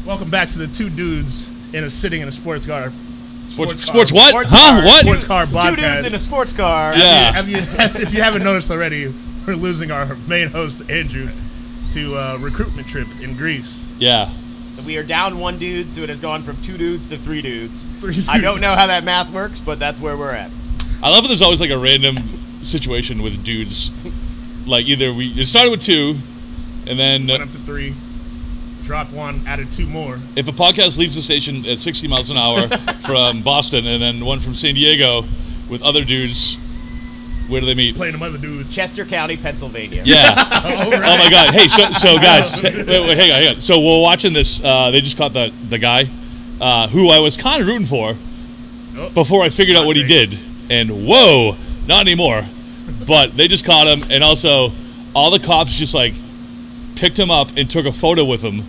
Welcome back to the two dudes sitting in a sports car. Sports what? Sports huh? car. What? Sports car podcast. Two dudes in a sports car. Yeah. If you haven't noticed already, we're losing our main host Andrew to a recruitment trip in Greece. Yeah. So we are down one dude, so it has gone from two dudes to three dudes. Dudes. I don't know how that math works, but that's where we're at. I love that there's always like a random situation with dudes. Like it started with two, and then Went up to three, dropped one, added two more. if a podcast leaves the station at 60 miles an hour from Boston, and then one from San Diego with other dudes, where do they meet? Playing them other dudes. Chester County, Pennsylvania. Yeah. Oh, right. Oh my God! Hey, so guys, wait, hang on. So we're watching this. They just caught the guy who I was kind of rooting for before I figured out what he did. And whoa, not anymore. But they just caught him, and also all the cops just like picked him up and took a photo with him,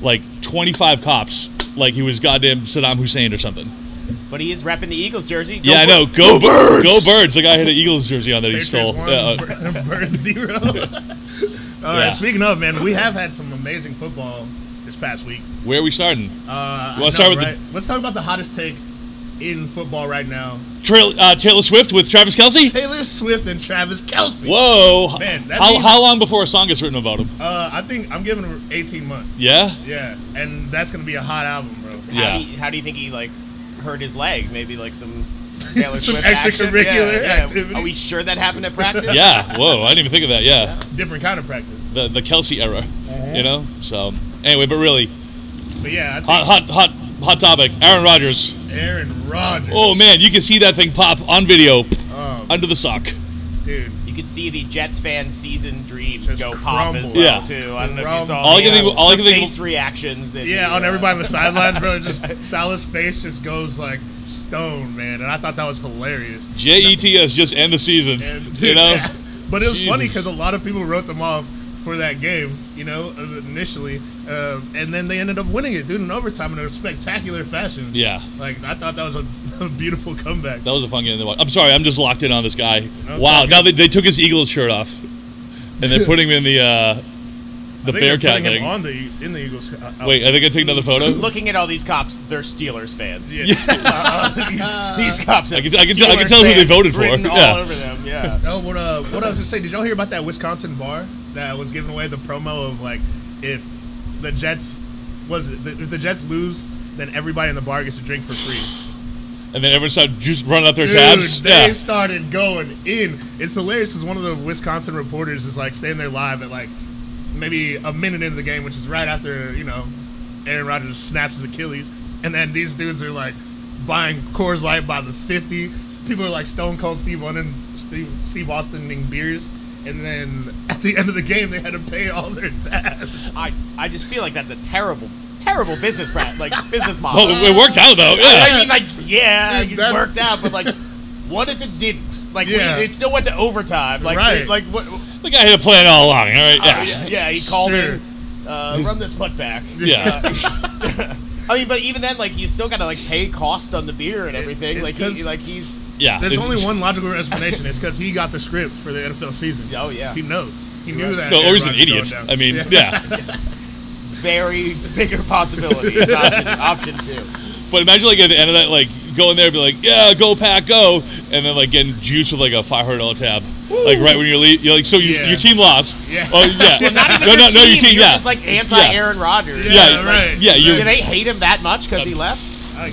like 25 cops, like he was goddamn Saddam Hussein or something. But he is repping the Eagles jersey. Yeah, I know. Go Birds! Go Birds! The guy had an Eagles jersey on that he stole. Patriots won, Birds 0. All right, speaking of, man, we have had some amazing football this past week. Where are we starting? You want to start with Let's talk about the hottest take in football right now. Taylor Swift with Travis Kelce? Taylor Swift and Travis Kelce. Whoa! Man, how long before a song gets written about him? I think I'm giving him 18 months. Yeah? Yeah, and that's going to be a hot album, bro. How do you think he hurt his leg? Maybe like some Taylor Some Swift action? extracurricular activity. Are we sure that happened at practice? Yeah. Whoa! I didn't even think of that. Yeah. Different kind of practice. The Kelce era. You know. So anyway, but really, But yeah, I think hot topic. Aaron Rodgers. Aaron Rodgers. Oh man, you can see that thing pop on video under the sock. Dude. You could see the Jets fan season dreams Just go pop as crumble. well Yeah. too. I don't know if you saw All I can think face reactions. And Yeah, on everybody on the sidelines, bro. Just Salah's face just goes like stone, man. And I thought that was hilarious. JETS just end the season. And, You know. yeah. But it was funny Jesus. because a lot of people wrote them off for that game, you know, initially, and then they ended up winning it, dude, in overtime in a spectacular fashion. Yeah. Like I thought that was a beautiful comeback. That was a fun game to watch. I'm sorry, I'm just locked in on this guy. No, Wow. it's Now all they took his Eagles shirt off, and they're putting him in the I think they're Bearcat putting him thing. in the Eagles. Wait, I think I take another photo. Looking at all these cops, they're Steelers fans. Yeah. These cops have I can tell Steelers who they fans voted for. written Yeah. all over them. Yeah. Oh, what I was gonna say? Did y'all hear about that Wisconsin bar that was giving away the promo of like if the Jets lose, then everybody in the bar gets a drink for free. And then everyone started just running out their Dude, tabs. they Yeah. started going in. It's hilarious because one of the Wisconsin reporters is like staying there live at like maybe a minute into the game, which is right after Aaron Rodgers snaps his Achilles, and then these dudes are like buying Coors Light by the 50. People are like Stone Cold Steve Austining beers, and then at the end of the game they had to pay all their tabs. I just feel like that's a terrible business business model. Well, it worked out though. Yeah. I mean, Dude, it worked out, but like, what if it didn't? Like, Yeah. it still went to overtime. Like, Right. like what? The guy had a plan all along. All right. Yeah, he called Sure. in, run this putt back. Yeah. I mean, but even then, like, he's still got to like pay cost on the beer and everything. It's He's. Yeah. There's only one logical explanation. It's because he got the script for the NFL season. Oh yeah. He knows. He knew that. No, or Aaron he's an Rodgers idiot. going down. I mean, yeah. Very bigger possibility. It's option two. But imagine like at the end of that, like going there and be like, yeah, go Pack, go, and then like getting juiced with like a $500 tab, like right when you're like, so Yeah. your team lost. Yeah. Oh yeah. Well, not even no, your your team. team. You're Yeah. just like anti-Aaron Rodgers. Yeah, right. Yeah, you're. Do they hate him that much because he left? I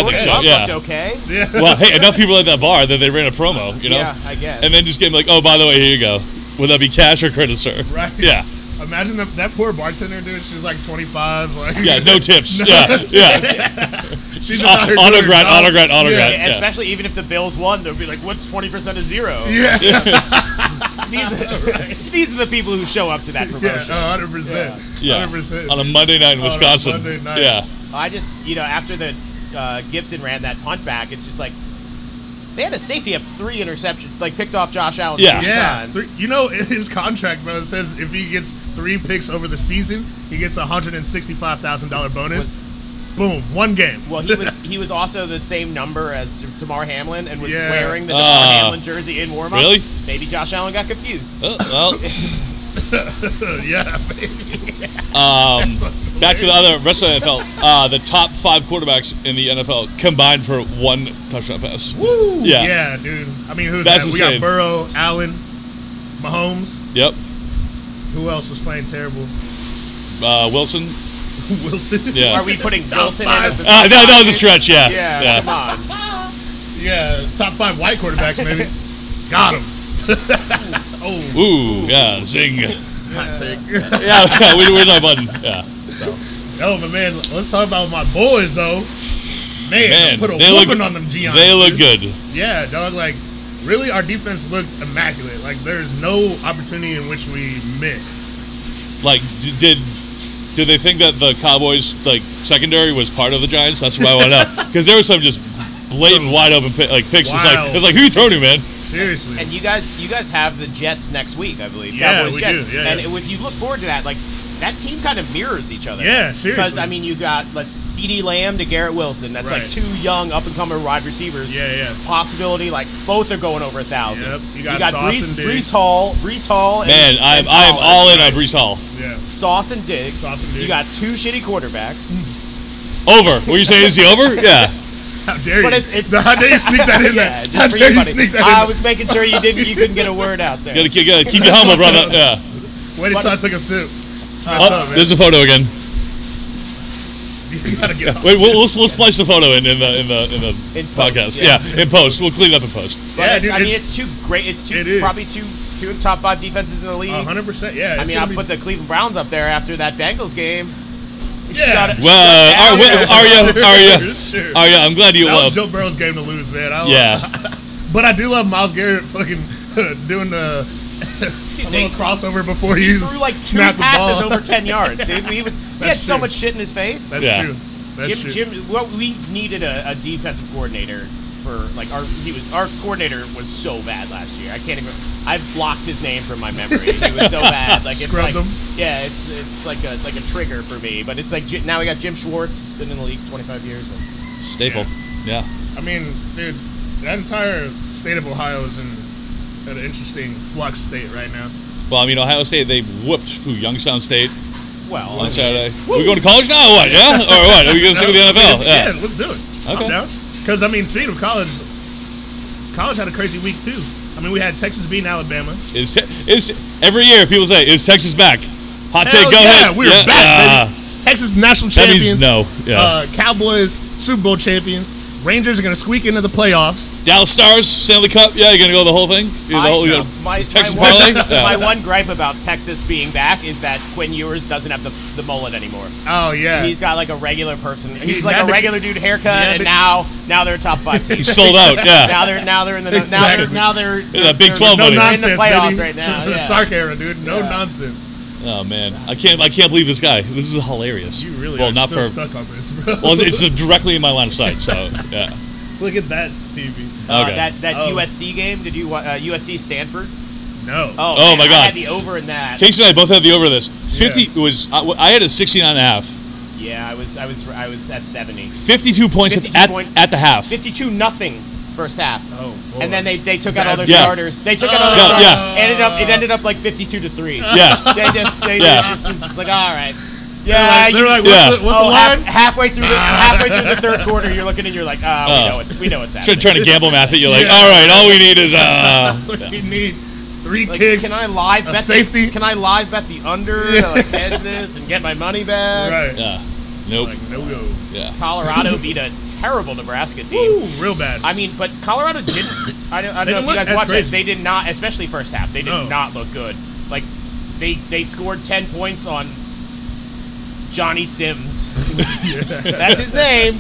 think so. Love Yeah. looked okay. Yeah. Well, hey, enough people at that bar that they ran a promo, you know. Yeah, I guess. And then just get like, oh, by the way, here you go. Would that be cash or credit, sir? Right. Yeah. Imagine that poor bartender, dude. She's like 25. Like, Yeah. No tips. No Yeah. tips. Yeah. She's just out here doing her Autograph. job. Autograph. Yeah. Yeah. Especially even if the Bills won, they'll be like, "What's 20% of zero?" Yeah. These are the people who show up to that Yeah. promotion. 100%. Yeah. 100%. On a Monday night in On a Wisconsin. Monday night. Yeah. I just, after the Gibson ran that punt back, it's just like they had a safety of 3 interceptions, like picked off Josh Allen Yeah. 3 Yeah. times. You know, in his contract, bro, it says if he gets 3 picks over the season, he gets a $165,000 bonus. Boom, 1 game. Well, he was also the same number as Damar Hamlin and was Yeah. wearing the Damar Hamlin jersey in warm-up. Really? Maybe Josh Allen got confused. Well. Yeah, baby. Back to the other rest of the NFL. The top 5 quarterbacks in the NFL combined for 1 touchdown pass. Woo! Yeah. Yeah, dude. I mean, who's That's that? We insane. got Burrow, Allen, Mahomes. Yep. Who else was playing terrible? Wilson. Wilson. Yeah. Are we putting Wilson in as a that was a stretch. Yeah. Yeah, come on. Yeah, top 5 white quarterbacks, maybe. Got him. Oh. Ooh, yeah, zing. Hot take. Yeah, where's my button? Yeah. Oh, but man, let's talk about my boys, though. Man, put a they whooping look, on them Giants. They look good. Yeah, dog. Like, really, our defense looked immaculate. Like, there's no opportunity in which we missed. Like, did they think that the Cowboys like secondary was part of the Giants? That's what I want to know. Because there was some just blatant wide open picks. Wow. It's like who you throwing to, man? Seriously. And you guys have the Jets next week, I believe. Yeah, Cowboys we Jets. do. Yeah, and yeah. if you look forward to that, like that team kind of mirrors each other. Yeah, seriously. Because I mean, you got CD Lamb to Garrett Wilson. That's like 2 young up and coming wide receivers. Yeah. Possibility like both are going over 1,000. Yep. You got Brees, Sauce and Diggs. Brees Hall. And, Man, I'm all in on Brees Hall. Yeah. Sauce and Diggs. Sauce and Diggs. You got 2 shitty quarterbacks. Over. What are you saying? Is he over? Yeah. How dare you? But it's how dare you sneak that in yeah, there? just How for dare you, you buddy. sneak that I in was making sure you couldn't get a word out there. Gotta keep you humble, brother. Yeah. there? Wait until I take a sip. It's messed Oh, up, man. there's a photo again. You gotta get off. Wait, we'll splice the photo in the In post, podcast. yeah. Yeah, in post. We'll clean it up in post. But Yeah, it's, dude, I mean, it's 2 great. It's It is. probably two of the top 5 defenses in the league. 100%. Yeah. I it's mean, gonna I put the Cleveland Browns up there after that Bengals game. Yeah. Sure. Arya, I'm glad you That was love. Joe Burrow's game to lose, man. Yeah. But I do love Myles Garrett fucking doing the little crossover before he threw like 2 snapped the passes ball. over 10 yards, dude. He had so true. much shit in his face. That's Yeah. true. That's true. Jim, well, we needed a defensive coordinator for like our coordinator was so bad last year. I've blocked his name from my memory. He was so bad. Like it's Scrubbed like him. yeah, it's like a trigger for me. But it's like now we got Jim Schwartz, been in the league 25 years. And Staple. Yeah. I mean, dude, that entire state of Ohio is in an interesting flux state right now. Well, I mean, Ohio State, they whooped Youngstown State well, on I mean, Saturday. it's- Are we going to college now or what? Yeah? Or what? Are we going to stick with the NFL? Yeah, Yeah. let's do it. Okay. I'm down. Because, I mean, speaking of college had a crazy week, too. I mean, we had Texas beating Alabama. Is every year people say, is Texas back? Hot take, Hell go yeah, ahead. we're back, baby. Texas national That champions. means no. Yeah. Cowboys Super Bowl champions. Rangers are going to squeak into the playoffs. Dallas Stars, Stanley Cup. Yeah, you're going to go the whole thing? The whole, my Texas one- parlay? My Yeah. one gripe about Texas being back is that Quinn Ewers doesn't have the mullet anymore. Oh, yeah. He's got like a regular person. He's He like had a to- regular dude haircut, he had and to- now they're a top 5 team. He's sold out, yeah. now they're in the Exactly. now they're that Big they're- 12 no money. They're in nonsense, the playoffs baby. right now. The Yeah. Sark era, dude. No Yeah. nonsense. Oh, man. I can't believe this guy. This is hilarious. You really well, are not still for. stuck on this, bro. Well, it's directly in my line of sight, so, yeah. Look at that TV. Okay. That Oh. USC game. Did you USC Stanford? No. Oh, man, my God. I had the over in that. Casey and I both had the over this. 50 was. I had a 69.5. Yeah, I was at 70. 52 points 52 point- at the half. 52-0 first half. Oh, boy. And then they took out all their Yeah. starters. They took out all their Yeah, starters. yeah. It ended up like 52-3. Yeah. It's just like all right. Yeah, They're like, Yeah. what's the line? halfway through the third quarter, you're looking and you're like, we know what's happening. Trying to gamble math it. You're like, Yeah. all right, all we need is. We need 3 Like, kicks. can I live a bet safety? Can I live bet the under to like hedge this and get my money back? Right. Yeah. Nope. Like, no go. Yeah. Colorado beat a terrible Nebraska team. Ooh, real bad. I mean, but Colorado didn't. I don't know didn't if you look guys as watched crazy. it. They did not, especially first half. They did No. not look good. Like they scored 10 points on Johnny Sims. That's his name.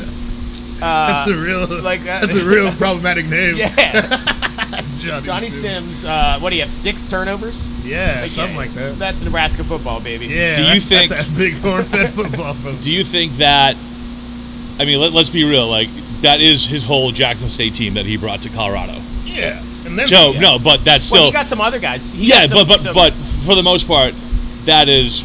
That's a real, that's a real problematic name. Yeah, Johnny Sims. What do you have? 6 turnovers? Yeah, Like, something like that. That's Nebraska football, baby. Yeah. Do you that's think- that's that big horn-fed football? Folks. Do you think that? I mean, let's be real. Like that is his whole Jackson State team that he brought to Colorado. Yeah. And then, Joe, no, but that's Well, still. he got some other guys. He Yeah, got some- but for the most part, that is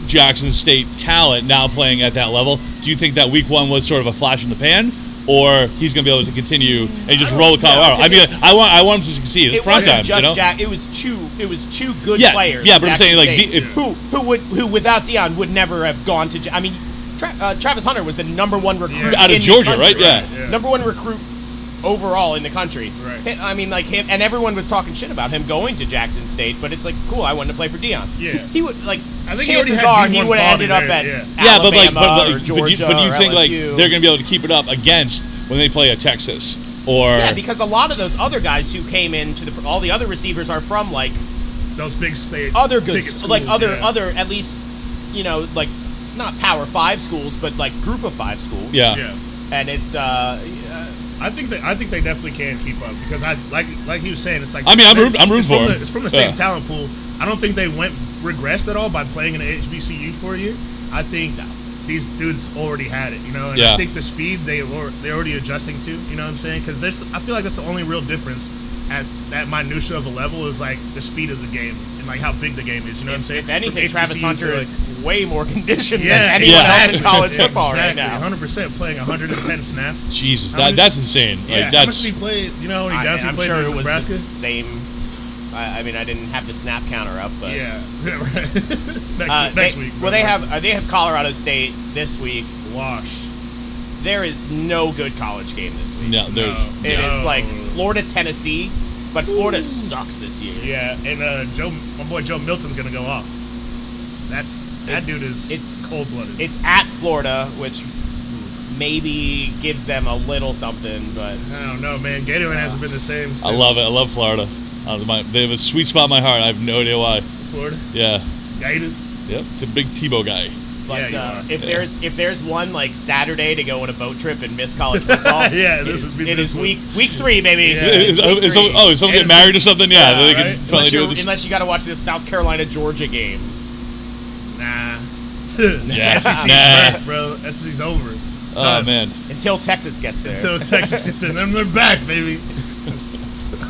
Jackson State talent now playing at that level. Do you think that week 1 was sort of a flash in the pan, or he's going to be able to continue and just roll Colorado. I mean, I want him to succeed. It's prime time, just Jack. It was two good players. Yeah, but I'm saying who without Deion would never have gone to. I mean, Travis Hunter was the #1 recruit out of Georgia, country, right? Yeah, #1 recruit overall in the country. Right. I mean, like him, and everyone was talking shit about him going to Jackson State, but it's like, cool, I wanted to play for Deion. Yeah. He would, like, I think chances he are he would have ended up at Alabama or Georgia but you or think LSU. like they're going to be able to keep it up against when they play at Texas or because a lot of those other guys who came into all the other receivers are from like those big state other good schools, like other at least like not Power 5 schools, but like Group of 5 schools. Yeah. And it's I think they definitely can keep up because I like he was saying, it's like, I mean, I'm rooting for them. It's from the same talent pool. I don't think they regressed at all by playing in the HBCU for a year. I think these dudes already had it, and I think the speed they're already adjusting to, you know what I'm saying? Because I feel like that's the only real difference at that minutia of a level is like the speed of the game and like how big the game is, you know what I'm saying? If anything, Travis Hunter is way more conditioned than anyone else in college football right now. 100% playing 110 snaps. Jesus, that's insane. Yeah, like, that's, how much did he play? You know, he does. I'm played sure in it was Nebraska. the same. I mean, I didn't have the snap counter up, but next week. Well, they have Colorado State this week. Wash. There is no good college game this week. No, it is like Florida, Tennessee, but Florida sucks this year. Yeah, and my boy Joe Milton's gonna go off. That dude is cold blooded. It's at Florida, which maybe gives them a little something, but I don't know, man. Gatorland hasn't been the same since. I love it. I love Florida. They have a sweet spot in my heart. I have no idea why. Florida? Yeah. Gators? Yep. It's a big Tebow guy. But if there's one like Saturday to go on a boat trip and miss college football, it is week 3, baby. Yeah, is someone get married or something? Yeah, they can finally do this. Unless you got to watch this South Carolina Georgia game. Nah. Yeah. SEC's back, bro. SEC's over. Oh man. Until Texas gets there. Until Texas gets there, then they're back, baby.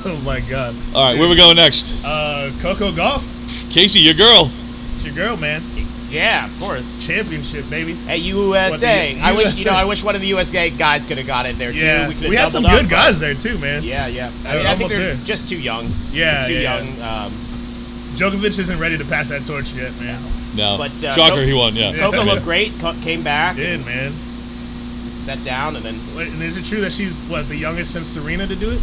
Oh my God. All right, where we going next? Coco Golf. Casey, your girl. It's your girl, man. Yeah, of course. Championship, baby. At USA. I wish one of the USA guys could have got it there too. Yeah. We had some good guys there too, man. Yeah. I think they're just too young. Yeah, too young. Djokovic isn't ready to pass that torch yet, man. No. But shocker, he won. Yeah. Coco looked great. Came back. Did, man. Sat down and then. And is it true that she's the youngest since Serena to do it?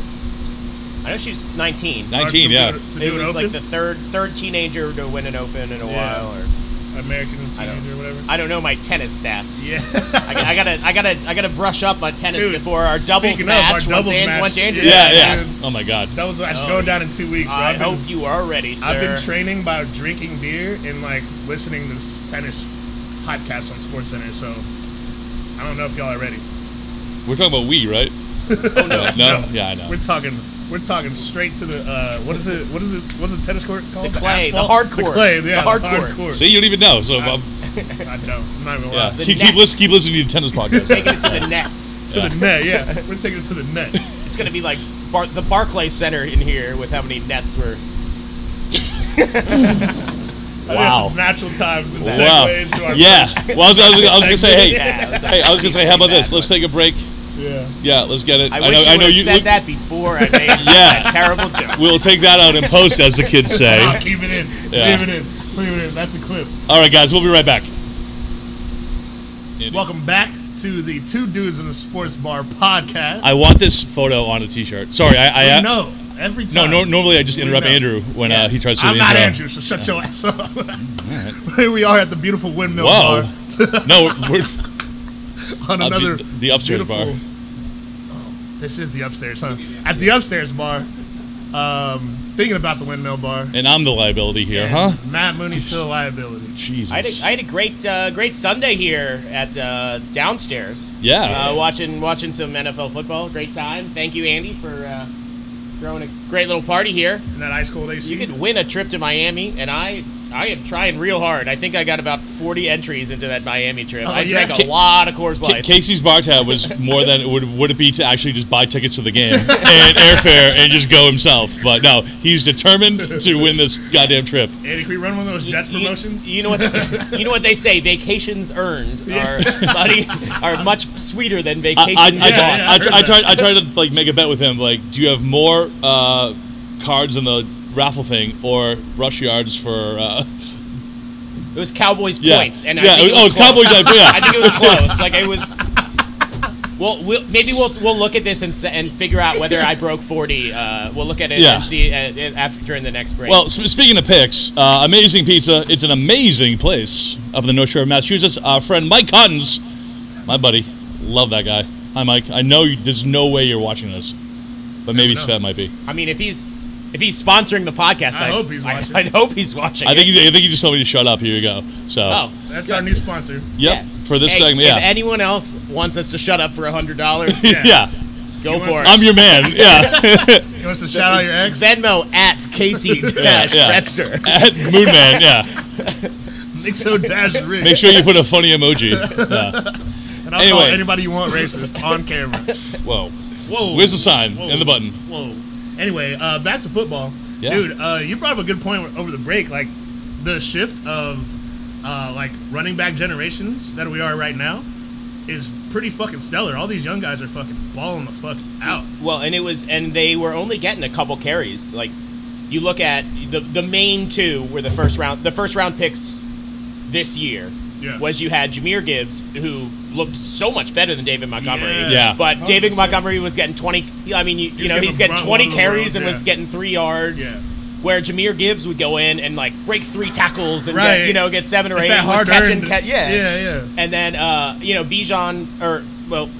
I know she's 19. 19, yeah. It was like the third teenager to win an Open in a while, or American teenager or whatever. I don't know my tennis stats. Yeah. I gotta brush up my tennis before our doubles match. Once Andrew. Yeah. Oh my God. Doubles match is going down in 2 weeks, bro. I hope you are ready, sir. I've been training by drinking beer and like listening to tennis podcasts on SportsCenter, so I don't know if y'all are ready. We're talking about we, right? Oh no. No. Yeah, I know. We're talking straight to the what's the tennis court called? The clay, asphalt? the hard court. The clay, yeah, the hard court. See, you don't even know. So I don't. I'm not even yeah. lying. Keep listening to tennis podcasts. Taking it to the nets. To the net, yeah. We're taking it to the net. It's gonna be like the Barclays Center in here with how many nets we're. Wow. It's natural time to segue into our break. Well, I was gonna say, how about this? Let's take a break. Yeah, let's get it. I wish you would have said that before I made that terrible joke. We'll take that out in post, as the kids say. I'll keep it in. Yeah. Leave it in. That's the clip. All right, guys, we'll be right back. Welcome back to the Two Dudes in a Sports Bar podcast. I want this photo on a T-shirt. Sorry, I know. Every time. No, normally I just interrupt Andrew when he tries to do the intro. I'm not Andrew, so shut your ass up. Here we are at the beautiful Windmill Bar. No, we're on another the upstairs bar. This is the upstairs, huh? At the upstairs bar, thinking about the Windmill Bar. And I'm the liability here, huh? Matt Mooney's still a liability. Jesus. I had a great Sunday here at downstairs. Yeah. Watching some NFL football. Great time. Thank you, Andy, for throwing a great little party here. In that ice cold AC. You could win a trip to Miami, and I I am trying real hard. I think I got about 40 entries into that Miami trip. Oh, I yeah. drank a lot of Coors Lights. Casey's bar tab was more than would it be to actually just buy tickets to the game and airfare and just go himself. But no, he's determined to win this goddamn trip. Andy, can we run one of those Jets promotions? You know what they say? Vacations earned are much sweeter than vacations bought. I tried to like make a bet with him. Like, do you have more cards in the raffle thing or rush yards for? It was Cowboys points, and it was Cowboys. I think it was close. Like it was. Well, maybe we'll look at this and figure out whether I broke 40. We'll look at it and see after during the next break. Well, speaking of picks, amazing pizza. It's an amazing place up in the North Shore of Massachusetts. Our friend Mike Cottons, my buddy, love that guy. Hi, Mike. I know there's no way you're watching this, but maybe Svet might be. I mean, if he's sponsoring the podcast, I hope he's watching. I hope he's watching. I think he just told me to shut up. Here you go. So that's our new sponsor. Yep. Yeah. For this segment, If anyone else wants us to shut up for $100, go for it. I'm your man. Yeah. You want us to shout out your ex? Venmo at Casey Schretzer. At Moonman. Yeah. Mixo-Rich. Make sure you put a funny emoji. And I'll call anybody you want racist on camera. Whoa. Whoa. Where's the sign and the button? Whoa. Anyway, back to football. Yeah. Dude, you brought up a good point over the break. Like, the shift of, like, running back generations that we are right now is pretty fucking stellar. All these young guys are fucking balling the fuck out. Well, and they were only getting a couple carries. Like, you look at the main two were the first round picks this year. Yeah. Was you had Jahmyr Gibbs, who looked so much better than David Montgomery. Yeah. But 100%. David Montgomery was getting 20. I mean, he's getting 20 carries and was getting 3 yards. Yeah. Where Jahmyr Gibbs would go in and like break 3 tackles and get 7 or 8. That hard earned. Yeah. And then Bijan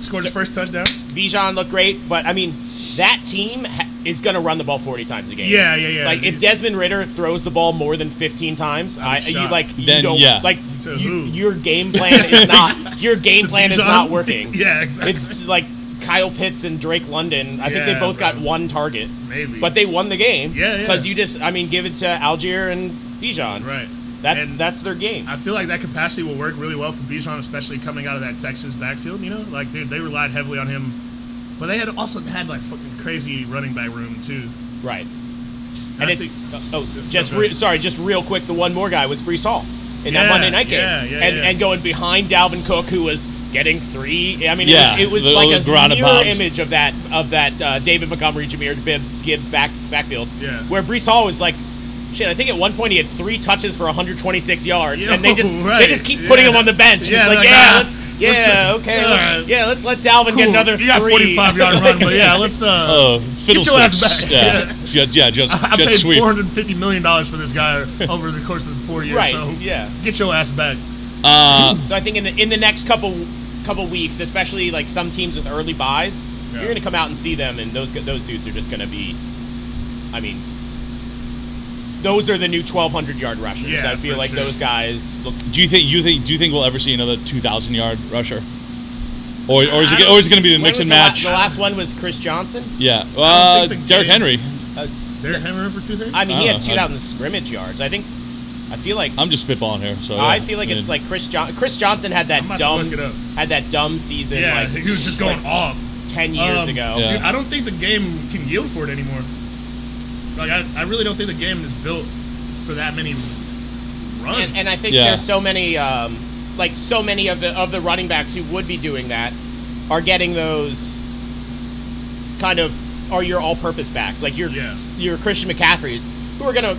scored his first touchdown. Bijan looked great, but I mean that team is going to run the ball 40 times a game. Yeah. Like if Desmond Ridder throws the ball more than 15 times, your game plan is not working. Yeah, exactly. It's like Kyle Pitts and Drake London. I think they both got 1 target. Maybe. But they won the game. Yeah. Because you just give it to Algier and Bijan. Right. That's their game. I feel like that capacity will work really well for Bijan, especially coming out of that Texas backfield. Like dude, they relied heavily on him, but they had also had like fucking crazy running back room too. Right. And just real quick, the one more guy was Breece Hall in that Monday night game, and going behind Dalvin Cook, who was getting 3. I mean, it was like a mirror image of that David Montgomery, Jahmyr Gibbs backfield, where Breece Hall was like. Shit, I think at one point he had 3 touches for 126 yards, and they just keep putting him on the bench. And it's like, let's let Dalvin get another 3. You got 45-yard run, but let's get your ass back. Just I paid sweep. $450 million for this guy over the course of the 4 years. Right? So get your ass back. So I think in the next couple weeks, especially like some teams with early buys, you're going to come out and see them, and those dudes are just going to be, I mean. Those are the new 1,200-yard rushers. Yeah, I feel like those guys look. Do you think we'll ever see another 2,000-yard rusher, or is it going to be the mix and match? The last one was Chris Johnson. Yeah, Derrick Henry. Derrick Henry for 2,000. I mean, he had 2,000 scrimmage yards. I feel like I'm just spitballing here. So I feel like it's like Chris Johnson had that dumb season. Yeah, like, he was just going off 10 years ago. Yeah. Dude, I don't think the game can yield for it anymore. Like I really don't think the game is built for that many runs. And I think there's so many, so many of the running backs who would be doing that are getting those kind of are your all-purpose backs, like your Christian McCaffreys, who are gonna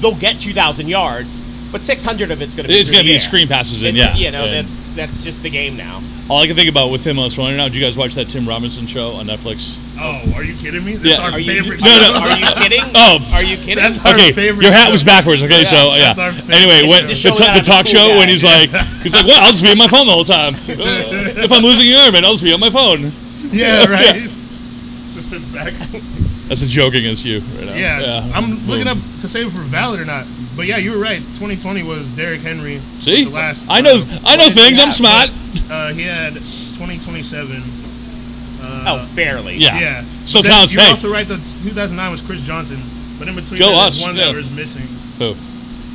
they'll get 2,000 yards, but 600 of it's gonna be screen passes in. That's just the game now. All I can think about with him on this running now. Did you guys watch that Tim Robinson show on Netflix? Oh, are you kidding me? That's our favorite show. No. Are you kidding? Are you kidding? That's our favorite your hat show. was backwards. Okay, that's our favorite Anyway, when the talk show when he's like, well, I'll just be on my phone the whole time. If I'm losing an arm, I'll just be on my phone. Yeah, right. Just sits back. That's a joke against you right now. Yeah. I'm looking up to say if we're valid or not. But yeah, you were right. 2020 was Derrick Henry. See, the last. I know things. I'm smart. He had 2027. Barely. Yeah. Still counts. You're also right. The 2009 was Chris Johnson, but in between there's one that was missing. Who?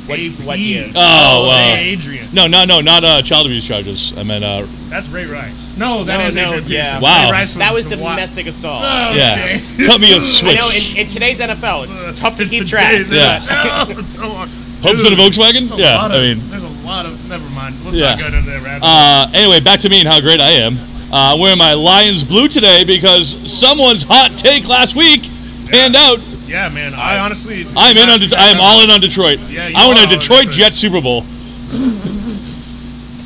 What year? Adrian. No, not child abuse charges. I meant that's Ray Rice. No, that is Adrian Peterson. Yeah. Wow. Ray Rice that was domestic assault. Oh, yeah. okay. Cut me a I switch. know in today's NFL, it's tough to keep track. Yeah. Hopes in a Volkswagen? Yeah, there's a lot of. Never mind. Let's not go into that rabbit hole. Anyway, back to me and how great I am. I'm wearing my Lions blue today because someone's hot take last week panned out. Yeah, man. I honestly. I am all in on Detroit. Yeah, I want a Detroit Jets Super Bowl.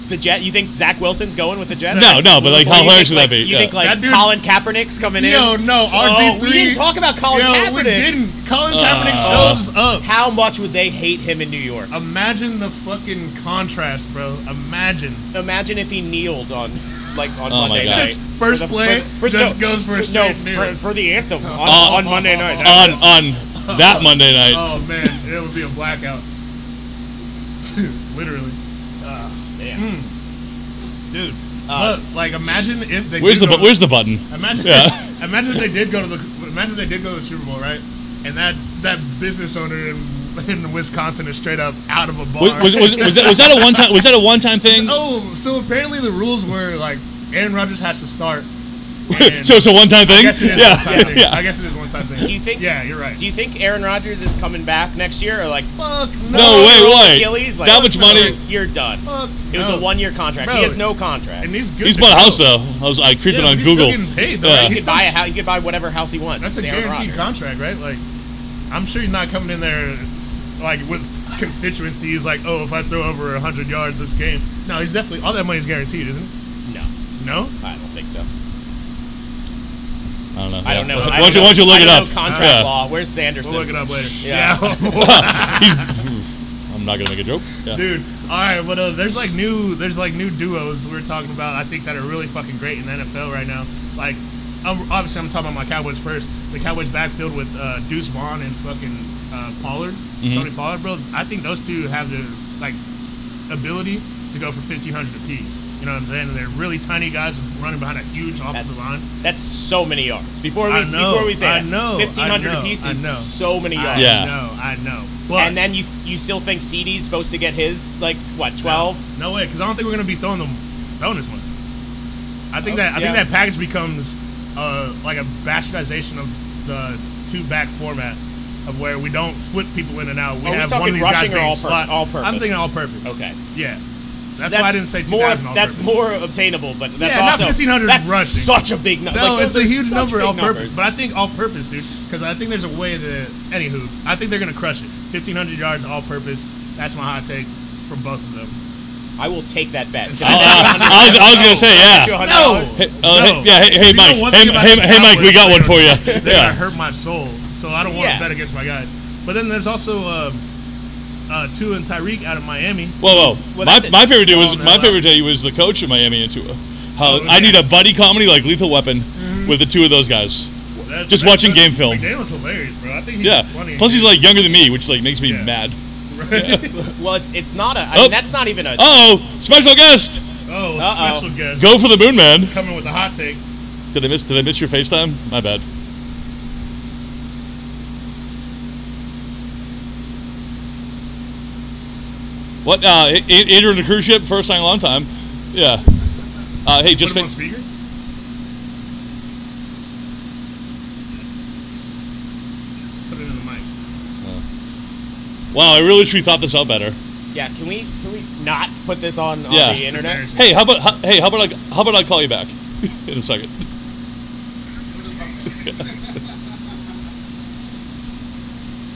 The Jet? You think Zach Wilson's going with the Jets? No, but like, how hilarious would that be? You think like Colin Kaepernick's coming in? Yo, no, RG3. We didn't talk about Colin Kaepernick. We didn't. Colin Kaepernick shows up. How much would they hate him in New York? Imagine the fucking contrast, bro. Imagine if he kneeled on Oh Monday night. First play goes for a straight kneel. for the anthem on Monday night. On that Monday night. Oh man, it would be a blackout. Literally. Dude, like imagine if they. Where's the button? Imagine if they did go to the Super Bowl, right? And that business owner in Wisconsin is straight up out of a bar. Was that a one time? Was that a one-time thing? Oh, so apparently the rules were like Aaron Rodgers has to start. So it's a one-time thing. I guess it is one time thing. I guess it is one time thing. Do you think? Yeah, you're right. Do you think Aaron Rodgers is coming back next year, or like fuck no way? Achilles, like, that much money? You're done. It was a 1-year contract. Bro, he has no contract. And he's bought a house though. I creeped it on Google. Still getting paid, though. He could buy a house. He could buy whatever house he wants. That's it's a Aaron guaranteed Rodgers. contract, right? Like, I'm sure he's not coming in there like with constituencies like, oh, if I throw over 100 yards this game. No, he's definitely all that money's guaranteed, isn't it? No, I don't think so. I don't know. Why don't you look it up? Contract law. Where's Sanderson? We'll look it up later. Yeah. I'm not gonna make a joke. Yeah. Dude, all right, but there's like new duos we're talking about. I think that are really fucking great in the NFL right now. Like, obviously I'm talking about my Cowboys first. The Cowboys backfield with Deuce Vaughn and fucking Pollard, Tony Pollard, bro. I think those two have the like ability to go for 1,500 apiece. You know what I'm saying? And they're really tiny guys running behind a huge offensive line. That's so many yards. Before we say that, 1,500 apiece is so many yards. I know. But, and then you still think CD's supposed to get his, like, what, 12? No way, because I don't think we're going to be throwing this one. I think that package becomes like a bastardization of the two-back format of where we don't flip people in and out. We have one of these guys being slot. All purpose? I'm thinking all purpose. Okay. Yeah. That's why I didn't say 2,000 all That's purpose. more obtainable, but that's not also 1,500 that's rushing. such a big number. No, it's a huge number all purpose. Numbers. But I think all purpose, dude, because I think there's a way to. Anywho, I think they're gonna crush it. 1,500 yards all purpose. That's my hot take from both of them. I will take that bet. I was gonna say Hey Mike. Hey Mike, we got one for you. They're gonna hurt my soul, so I don't want to bet against my guys. But then there's also Tua and Tyreek out of Miami. Whoa. My favorite day was the coach of Miami and Tua. I need a buddy comedy like Lethal Weapon with the two of those guys. Just watching game film. McDaniel's hilarious, bro. I think he's funny. Plus he's like younger than me, which like makes me mad. Right. Well, it's not a. I mean, that's not even a. Special guest. Special guest. Go for the moon, man. Coming with a hot take. Did I miss your FaceTime? My bad. What? Andrew on the cruise ship, first time in a long time. Yeah. Hey, just put him on speaker. Put it in the mic. Wow, I really should have thought this out better. Yeah, can we not put this on the internet? Hey, how about I call you back in a second?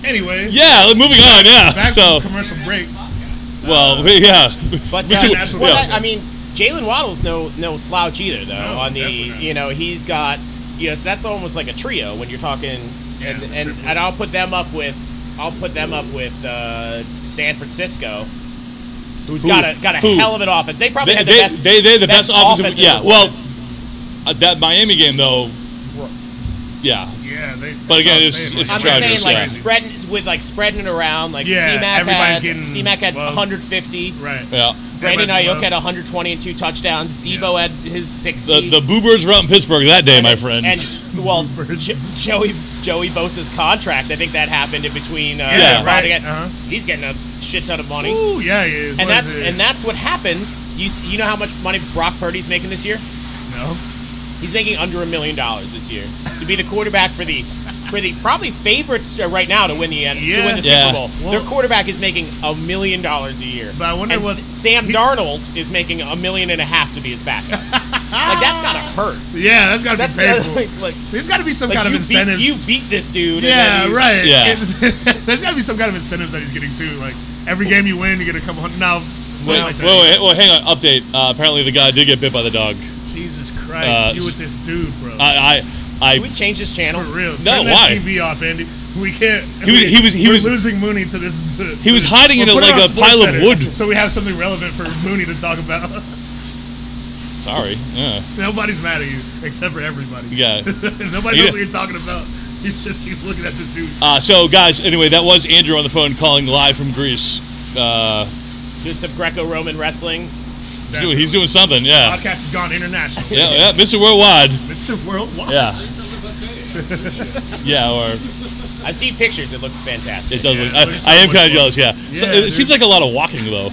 Anyway. Yeah, moving on. Yeah. Back to commercial break. Well, yeah. But I mean, Jalen Waddle's no slouch either, though. No, on the definitely. he's got so that's almost like a trio when you're talking, and I'll put them up with San Francisco, who's got a hell of an offense. They probably had the best. They're the best offensive. Yeah. Well, that Miami game though. Yeah. Yeah, but again, it's I'm just saying, like spreading it around. Like everybody's getting C-Mac had 150. Right. Yeah. Brandon Ayuk had 120 and 2 touchdowns. Debo had his 60. The Boo Birds were out in Pittsburgh that day, my friend. And well, Joey Bosa's contract. I think that happened in between. Right. He's getting a shit ton of money. Ooh, yeah, he is. And that's what happens. You know how much money Brock Purdy's making this year? No. He's making under $1 million this year to be the quarterback for the probably favorites right now to win the Super Bowl. Well, their quarterback is making $1 million a year. But I wonder what Sam Darnold is making $1.5 million to be his backup. Like that's gotta hurt. Yeah, that's gotta be painful. There's gotta be some kind of incentive. You beat this dude. Yeah, right. Yeah. There's gotta be some kind of incentives that he's getting too. Like every game you win, you get a couple hundred. Now, wait, hang on. Update. Apparently, the guy did get bit by the dog. Jesus Christ, you with this dude, bro. Can we change this channel? For real. No, Turn that why? TV off, Andy. We can't. He was losing Mooney to this. He was hiding in a pile of wood. So we have something relevant for Mooney to talk about. Sorry. Yeah. Nobody's mad at you except for everybody. Yeah. Nobody knows what you're talking about. You just keep looking at this dude. So guys, anyway, that was Andrew on the phone calling live from Greece. Doing some Greco-Roman wrestling. He's doing something, yeah. Podcast has gone international. Yeah, Mr. Worldwide. Mr. Worldwide. Yeah. Yeah, or I've seen pictures. It looks fantastic. it does. Yeah, I am kind of jealous. Yeah. So it seems like a lot of walking though.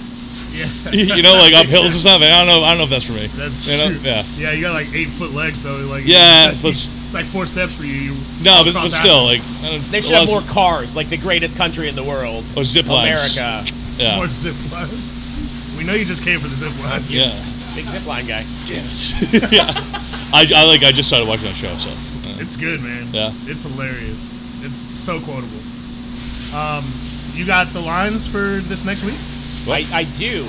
Yeah. You know, like up hills and stuff. I don't know if that's for me. That's true. Yeah. Yeah, you got like 8-foot legs though. Like it's like 4 steps for you. But still, like they should have more cars, like the greatest country in the world. Or zip lines. America. Yeah. More zip lines. We know you just came for the zip lines. Yeah. Big zip line guy. Damn it. Yeah. I just started watching that show, so. It's good, man. Yeah. It's hilarious. It's so quotable. You got the lines for this next week? I do.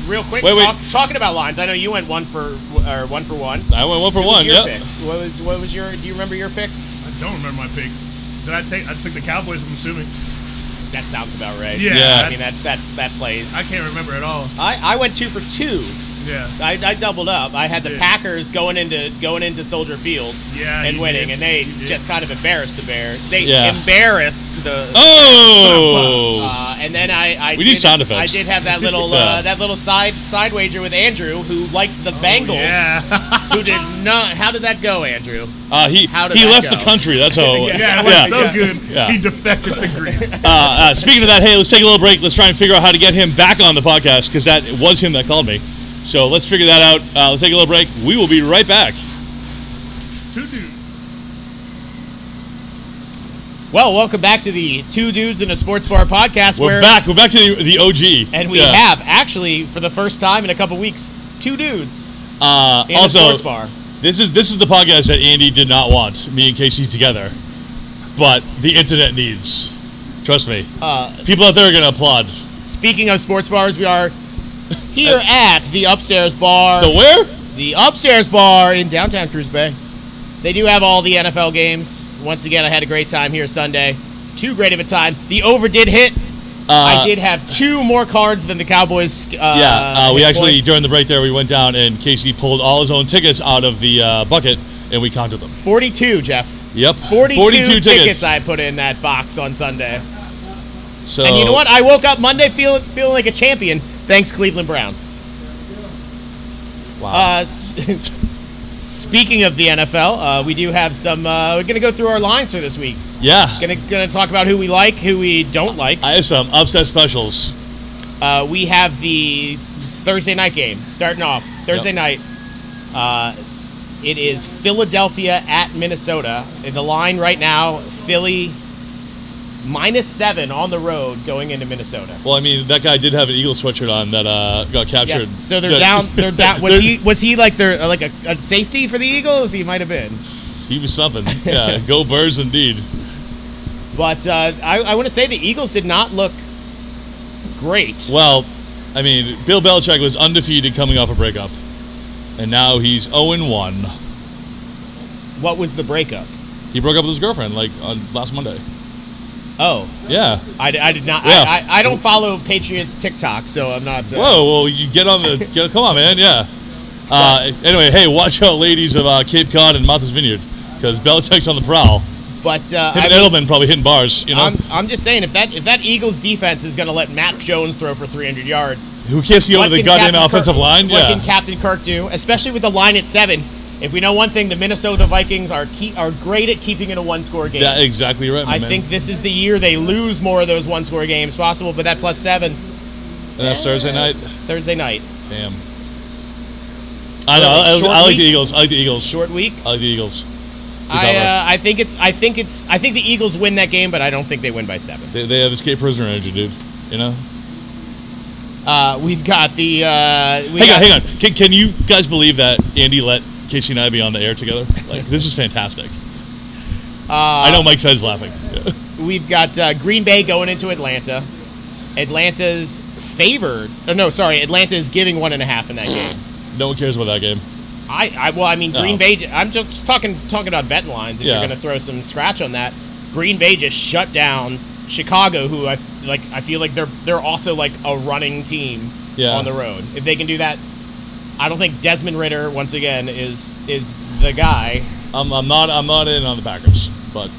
Real quick, Wait. Talking about lines, I know you went one for one. I went 1 for 1. Your Yep. pick? What was your? Do you remember your pick? I don't remember my pick. I took the Cowboys, I'm assuming. That sounds about right. Yeah. I mean that plays. I can't remember at all. I went 2 for 2. Yeah. I doubled up. I had the Packers going into Soldier Field and winning, and they just kind of embarrassed the Bear. They embarrassed the. Oh. And then I need sound effects. I did have that little side wager with Andrew, who liked the Bengals. Yeah. Who did not? How did that go, Andrew? He left the country. That's how. Yeah, it was so good. Yeah. He defected to Greece. Speaking of that, hey, let's take a little break. Let's try and figure out how to get him back on the podcast because that was him that called me. So let's figure that out. Let's take a little break. We will be right back. Two dudes. Well, welcome back to the Two Dudes in a Sports Bar podcast. We're back. We're back to the OG. And we have, actually, for the first time in a couple weeks, 2 dudes in a sports bar. This is the podcast that Andy did not want, me and Casey together. But the internet needs. Trust me. People out there are going to applaud. Speaking of sports bars, we are here at the Upstairs Bar. The where? The Upstairs Bar in downtown Cruz Bay. They do have all the NFL games. Once again, I had a great time here Sunday. Too great of a time. The over did hit. I did have 2 more cards than the Cowboys. We actually, points. During the break there, we went down and Casey pulled all his own tickets out of the bucket and we counted them. 42, Jeff. Yep. 42 tickets I put in that box on Sunday. So, and you know what? I woke up Monday feeling like a champion. Thanks, Cleveland Browns. Wow. Speaking of the NFL, we do have some. We're going to go through our lines for this week. Yeah. Going to talk about who we like, who we don't like. I have some upset specials. We have the Thursday night game starting off. Thursday night. It is Philadelphia at Minnesota. In the line right now, Philly -7 on the road going into Minnesota. Well, I mean, that guy did have an Eagles sweatshirt on that got captured. Yeah, so they're down. They're down. Was he like a safety for the Eagles? He might have been. He was something. Yeah, go Birds indeed. But I want to say the Eagles did not look great. Well, I mean, Bill Belichick was undefeated coming off a breakup, and now he's 0-1. What was the breakup? He broke up with his girlfriend on last Monday. Oh. Yeah. I did not. Yeah. I don't follow Patriots TikTok, so I'm not. Whoa, well, you get on the. Come on, man. Yeah. Anyway, hey, watch out, ladies of Cape Cod and Martha's Vineyard, because Belichick's on the prowl. But him and Edelman probably hitting bars. You know, I'm just saying if that Eagles defense is going to let Mac Jones throw for 300 yards, who can't see over the goddamn offensive line? What can Captain Kirk do? Especially with the line at 7. If we know one thing, the Minnesota Vikings are great at keeping it a one-score game. Yeah, exactly right. I think this is the year they lose more of those one-score games possible. But that +7. And that's Thursday night. Thursday night. Damn. I know. I like the Eagles. I like the Eagles. Short week. I like the Eagles. I think the Eagles win that game, but I don't think they win by 7. They have escape prisoner energy, dude. You know. We've got the. Hang on. Can you guys believe that Andy let Casey and I be on the air together? Like, this is fantastic. I know Mike Fed's laughing. Yeah. We've got Green Bay going into Atlanta. Atlanta's favored. Atlanta is giving 1.5 in that game. No one cares about that game. Green Bay. I'm just talking about betting lines. If you're going to throw some scratch on that, Green Bay just shut down Chicago, who I feel like they're also like a running team on the road. If they can do that, I don't think Desmond Ridder once again is the guy. I'm not in on the Packers, but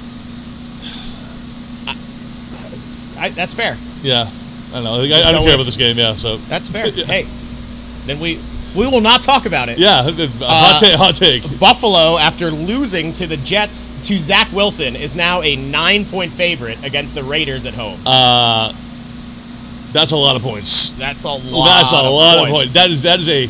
that's fair. Yeah, I don't know. I don't care about this game. Yeah, so that's fair. Yeah. Hey, then we will not talk about it. Yeah, hot take. Buffalo, after losing to the Jets to Zach Wilson, is now a 9-point favorite against the Raiders at home. That's a lot of points. That's a lot of points. That is a.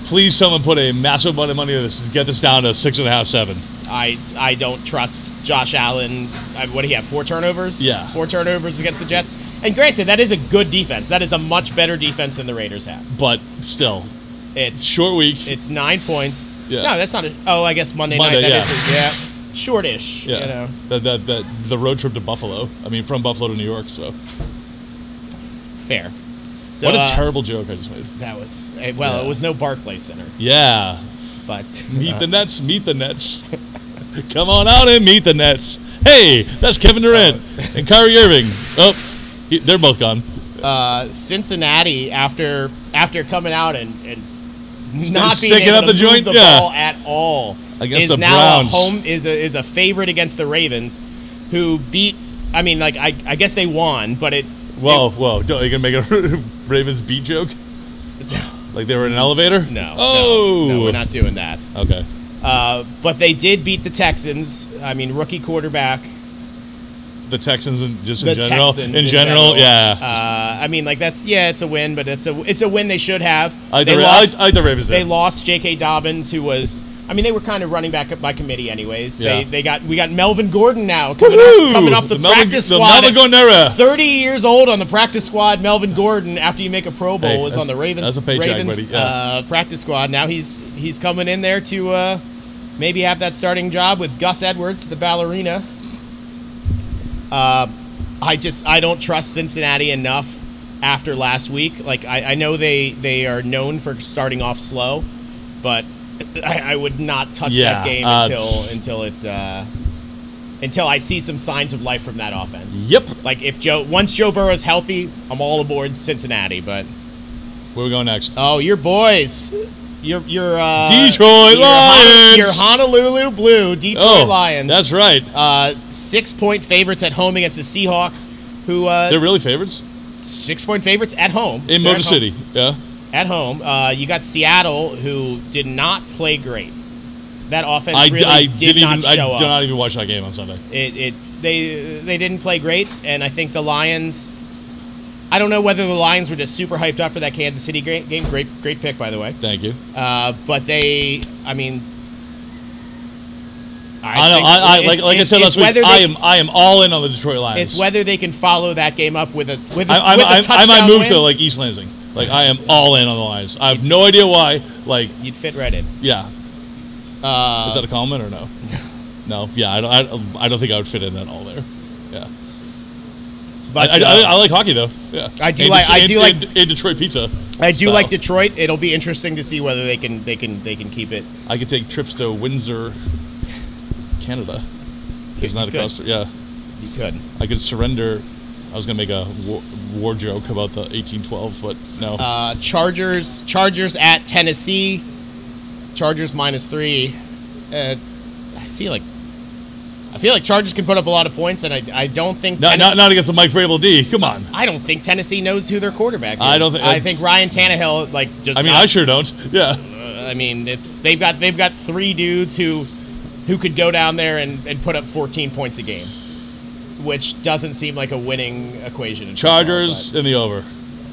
Please, someone put a massive amount of money on this to get this down to 6.5, 7. I don't trust Josh Allen. What do you have? 4 turnovers? Yeah, 4 turnovers against the Jets. And granted, that is a good defense. That is a much better defense than the Raiders have. But still. It's short week. It's 9 points. Yeah. No, that's not. I guess Monday night. Is shortish. Yeah. You know. The road trip to Buffalo. I mean, from Buffalo to New York. So fair. So, what a terrible joke I just made. That was it was no Barclays Center. Yeah. But meet the Nets. Meet the Nets. Come on out and meet the Nets. Hey, that's Kevin Durant and Kyrie Irving. Oh, they're both gone. Cincinnati, after coming out and not being sticking able up to the move joint the ball at all, against is the now Browns. is a favorite against the Ravens, who beat. I mean, like I guess they won, but it. Whoa! Are you gonna make a Ravens beat joke? Like they were in an elevator? No. Oh, no, we're not doing that. Okay. But they did beat the Texans. I mean, rookie quarterback. The Texans in general. Yeah. I mean, like it's a win, but it's a win they should have. I like the Ravens. They lost J.K. Dobbins, who was. I mean, they were kind of running back by committee, anyways. Yeah. We got Melvin Gordon now coming off the practice squad. Melvin Gordon era. 30 years old on the practice squad. Melvin Gordon, after you make a Pro Bowl, is on the Ravens. That's a paycheck, buddy. Yeah. Practice squad. Now he's coming in there to maybe have that starting job with Gus Edwards, the ballerina. I don't trust Cincinnati enough after last week. Like I know they are known for starting off slow, but I would not touch that game until I see some signs of life from that offense. Yep. Like once Joe Burrow's healthy, I'm all aboard Cincinnati. But where are we going next? Oh, your boys. Your Detroit Lions. Your Honolulu Blue Detroit Lions. That's right. 6-point favorites at home against the Seahawks, who they're really favorites. 6-point favorites at home in Motor City. Yeah. At home, you got Seattle, who did not play great. That offense did not show up. I did not even watch that game on Sunday. They didn't play great, and I think the Lions. I don't know whether the Lions were just super hyped up for that Kansas City game. Great pick, by the way. Thank you. But I mean. Like I said last week, I am all in on the Detroit Lions. It's whether they can follow that game up with a touchdown I might move win. to like East Lansing. Like I am all in on the Lions. I have no idea why. Like you'd fit right in. Yeah. Is that a comment or no? No. Yeah. I don't think I would fit in at all there. Yeah. But I like hockey though. Yeah. I do like Detroit pizza. I do like Detroit. It'll be interesting to see whether they can keep it. I could take trips to Windsor, Canada. Isn't that a cost? Yeah. You could. I could surrender. I was gonna make a war joke about the 1812, but no. Chargers at Tennessee. Chargers -3. I feel like I feel like Chargers can put up a lot of points, and I don't think not against the Mike Vrabel D. Come on. I don't think Tennessee knows who their quarterback is. I think Ryan Tannehill just. I mean, I sure don't. Yeah. I mean, they've got 3 dudes who could go down there and put up 14 points a game, which doesn't seem like a winning equation. In Chargers football, in the over,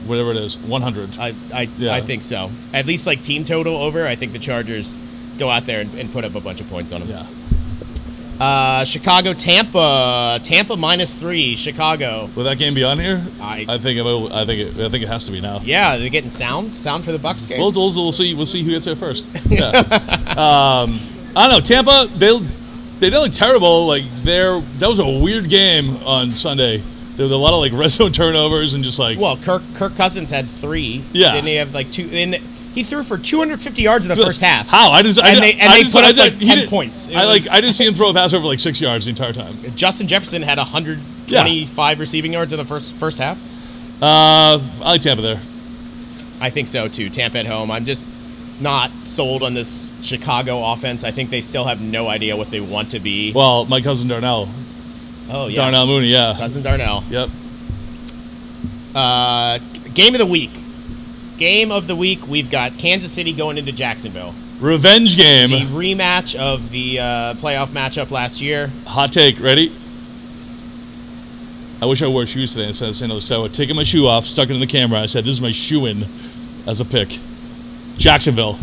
whatever it is, 100. I think so. At least like team total over. I think the Chargers go out there and put up a bunch of points on them. Yeah. Chicago, Tampa -3. Chicago. Will that game be on here? I think it has to be now. Yeah, they're getting sound for the Bucs game. We'll see who gets there first. Yeah. I don't know. Tampa, they didn't look terrible. Like that was a weird game on Sunday. There was a lot of like red zone turnovers and just like. Well, Kirk Cousins had 3. Yeah. Didn't he have like 2? He threw for 250 yards in the first half. How? They put up like 10 points. I didn't see him throw a pass over like 6 yards the entire time. Justin Jefferson had 125 receiving yards in the first half. I like Tampa there. I think so too. Tampa at home. I'm just not sold on this Chicago offense. I think they still have no idea what they want to be. Well, my cousin Darnell. Oh yeah. Darnell Mooney, yeah. Cousin Darnell. Yep. Game of the week. Game of the week, we've got Kansas City going into Jacksonville. Revenge game. The rematch of the playoff matchup last year. Hot take, ready? I wish I wore shoes today instead of saying those. So I would taken my shoe off, stuck it in the camera. I said, this is my shoe-in as a pick. Jacksonville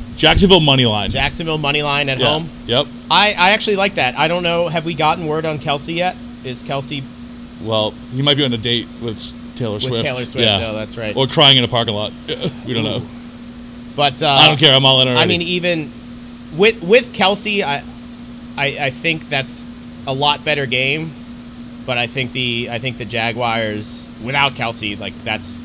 money line. Jacksonville money line at home. Yep. I actually like that. I don't know. Have we gotten word on Kelsey yet? Is Kelsey? Well, he might be on a date with Taylor Swift. Yeah. Oh, that's right. Or crying in a parking lot. We don't know. But I don't care. I'm all in already. I mean, even with Kelsey, I think that's a lot better game. But I think the Jaguars without Kelsey, like that's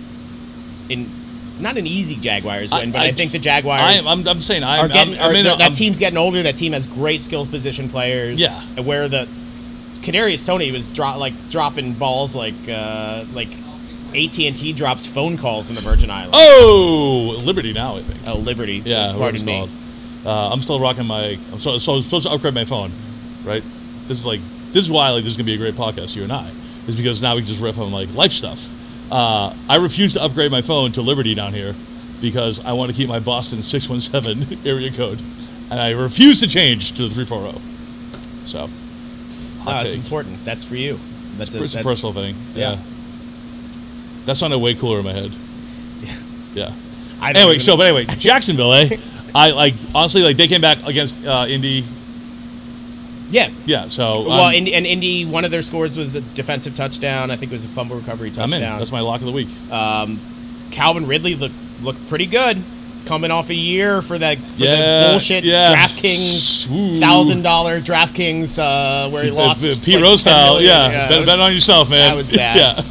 not an easy Jaguars win, but I think the Jaguars. I'm saying that team's getting older. That team has great skills position players. Yeah. Where the Kadarius Toney was dropping balls like AT&T drops phone calls in the Virgin Islands. Oh, Liberty now, I think. Oh, Liberty. Yeah, pardon me. I'm still rocking my. I'm supposed to upgrade my phone, right? This is why this is gonna be a great podcast, you and I, is because now we can just riff on like life stuff. I refuse to upgrade my phone to Liberty down here because I want to keep my Boston 617 area code, and I refuse to change to the 340. So, it's important. That's for you. It's a personal thing. Yeah. That sounded way cooler in my head. Yeah. Anyway, Jacksonville, eh? I honestly they came back against Indy. Yeah. Yeah. So and Indy, one of their scores was a defensive touchdown. I think it was a fumble recovery touchdown. I'm in. That's my lock of the week. Calvin Ridley looked pretty good, coming off a year for the bullshit DraftKings $1,000 DraftKings where he lost Pete Rose style. Bet on yourself, man. That was bad. Yeah.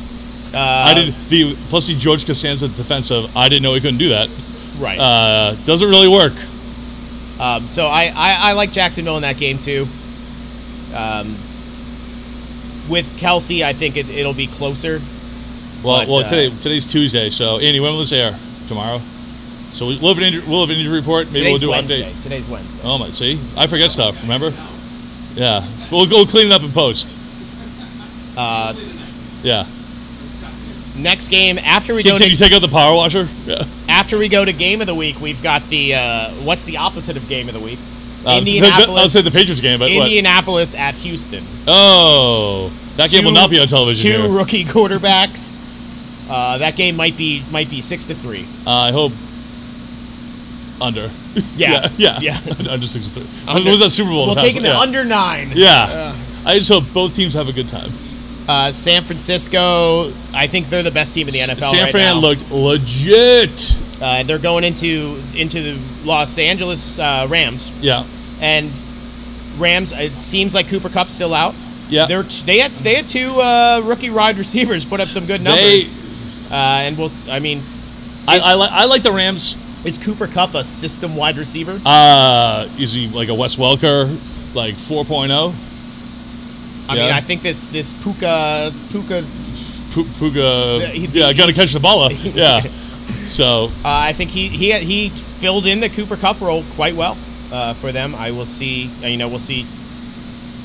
I didn't. Plus, the George Costanza defensive. I didn't know he couldn't do that. Right. Doesn't really work. So I like Jacksonville in that game too. With Kelsey, I think it'll be closer. Well, today's Tuesday, so Andy, when will this air? Tomorrow. So we'll have an injury report. Maybe we'll do an update. Today's Wednesday. Oh my! See, I forget stuff. Remember? Yeah. We'll go clean it up in post. Yeah. Next game after we Can you take out the power washer? Yeah. After we go to game of the week, we've got the what's the opposite of game of the week? Indianapolis. I'll say the Patriots game, but Indianapolis at Houston. Oh, that game will not be on television. Two rookie quarterbacks. That game might be 6-3. I hope under. Yeah. Under 6-3. What was that Super Bowl? We'll take the under 9. Yeah. I just hope both teams have a good time. San Francisco, I think they're the best team in the NFL San Fran looked legit. They're going into the Los Angeles Rams. Yeah. And Rams, it seems like Cooper Kupp's still out. Yeah. They had 2 rookie wide receivers put up some good numbers. I like the Rams. Is Cooper Kupp a system wide receiver? Is he like a Wes Welker, like 4.0? I mean, I think this Puka. Gotta catch the ball up. Yeah. So I think he filled in the Cooper Kupp role quite well for them. I will see. We'll see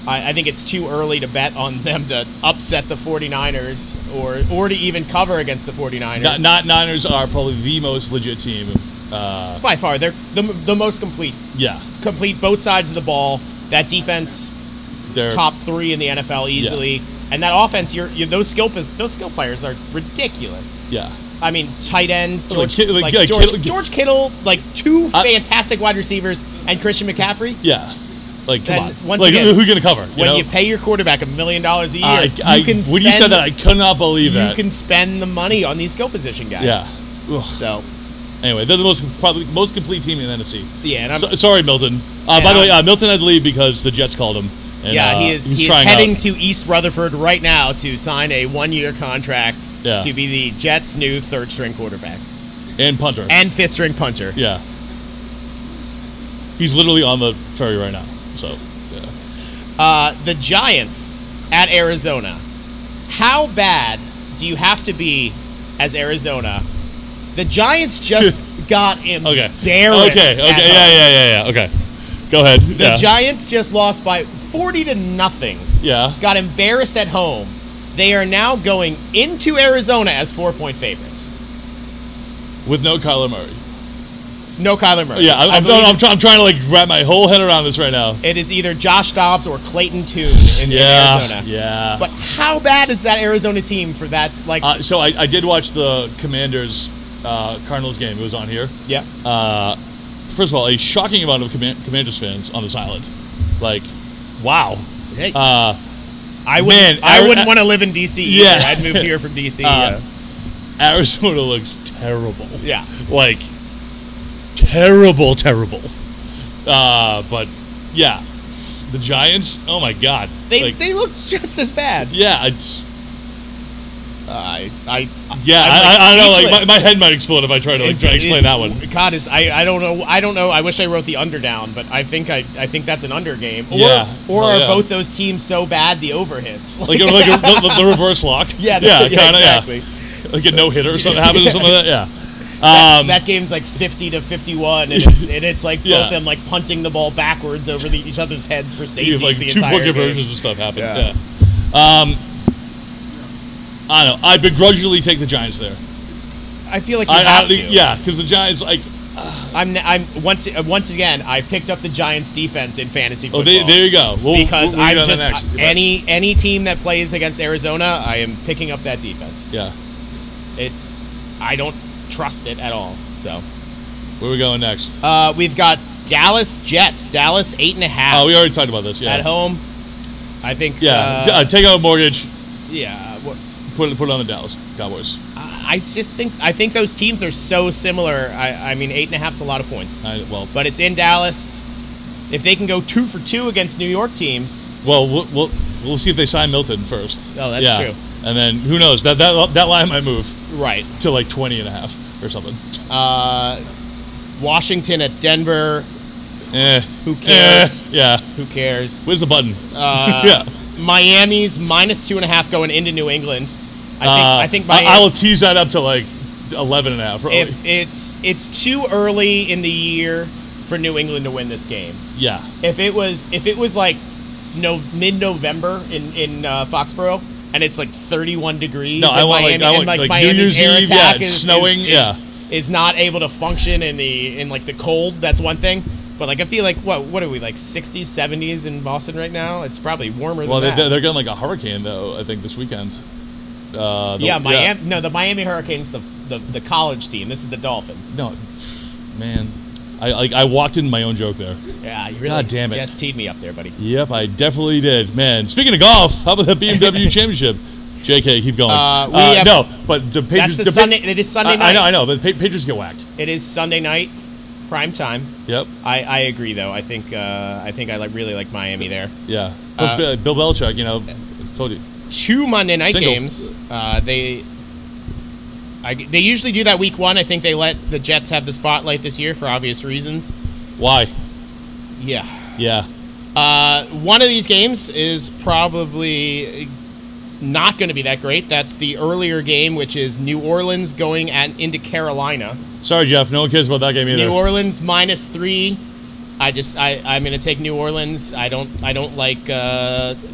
I think it's too early to bet on them to upset the 49ers or to even cover against the 49ers. Niners are probably the most legit team. By far, they're the most complete. Yeah. Complete both sides of the ball. That defense, they're top 3 in the NFL easily. Yeah. And that offense, those skill players are ridiculous. Yeah. I mean, tight end, George Kittle, like 2 fantastic wide receivers, and Christian McCaffrey. Yeah. Like, come on. Once like, again, who are you going to cover? When you pay your quarterback $1 million a year, when you said that, I could not believe that. You can spend the money on these skill position guys. Yeah. Ugh. So, anyway, they're probably the most complete team in the NFC. Yeah. And sorry, Milton. By the way, Milton had to leave because the Jets called him. And, he is heading to East Rutherford right now to sign a 1-year contract to be the Jets' new 3rd-string quarterback. And punter. And 5th-string punter. Yeah. He's literally on the ferry right now. So, yeah. The Giants at Arizona. How bad do you have to be as Arizona? The Giants just got embarrassed. Okay. Yeah. Okay. Go ahead. The Giants just lost by 40-0. Yeah. Got embarrassed at home. They are now going into Arizona as 4-point favorites. With no Kyler Murray. No Kyler Murray. Yeah, I'm trying to like wrap my whole head around this right now. It is either Josh Dobbs or Clayton Tune in Arizona. Yeah. But how bad is that Arizona team for that? Like, so I did watch the Commanders Cardinals game. It was on here. Yeah. First of all, a shocking amount of Commanders fans on this island. Like, wow. Hey. I wouldn't want to live in DC either. Yeah. I'd move here from DC. Arizona looks terrible. Yeah. Like, terrible. But, yeah. The Giants, oh my God. They look just as bad. Yeah. I don't know. Like my head might explode if I try to explain that one. God, I don't know. I wish I wrote the under down, but I think that's an under game. Or are both those teams so bad the over hits? Like the reverse lock. Yeah, exactly. Yeah. Like a no hitter or something happens or something like that. Yeah. That game's like 50-51, and it's like both of them like punting the ball backwards over each other's heads for safety. Like the 2-point conversions and stuff happen. Yeah. I don't know. I begrudgingly take the Giants there. I feel like you have to. Yeah, because the Giants, like... I'm once again, I picked up the Giants' defense in fantasy football. Oh, there you go. Because I'm just... Any team that plays against Arizona, I am picking up that defense. Yeah. I don't trust it at all, so... Where are we going next? We've got Dallas Jets. Dallas 8.5. Oh, we already talked about this, yeah. At home, I think... take out a mortgage. Yeah, Put it on the Dallas Cowboys. I think those teams are so similar. I mean, 8.5's a lot of points. But it's in Dallas. If they can go 2 for 2 against New York teams, we'll see if they sign Milton first. Oh, that's true. And then who knows? That line might move right to like 20.5 or something. Washington at Denver. Who cares? Who cares? Where's the button? Miami's -2.5 going into New England. I think Miami. I will tease that up to like 11.5. Probably. If it's too early in the year for New England to win this game. Yeah. If it was like mid-November in Foxborough and it's like 31 degrees. No, I want like New Year's Eve. It's snowing. Is not able to function in the cold. That's one thing. But like I feel like what are we like 60s, 70s in Boston right now? It's probably warmer than that. Well, they're getting like a hurricane though. I think this weekend. Miami. No, the Miami Hurricanes, the college team. This is the Dolphins. No, man, I walked into my own joke there. Yeah, you really. God damn it! Just teed me up there, buddy. Yep, I definitely did. Man, speaking of golf, how about the BMW Championship? JK, keep going. No, but the Patriots. That's Sunday. It is Sunday night. I know, but Patriots get whacked. It is Sunday night, prime time. Yep. I agree though. I think I really like Miami there. Yeah. Bill Belichick, told you. 2 Monday night games. They usually do that week 1. I think they let the Jets have the spotlight this year for obvious reasons. Why? Yeah. Yeah. One of these games is probably not going to be that great. That's the earlier game, which is New Orleans going into Carolina. Sorry, Jeff. No one cares about that game either. New Orleans -3 I'm going to take New Orleans. I don't like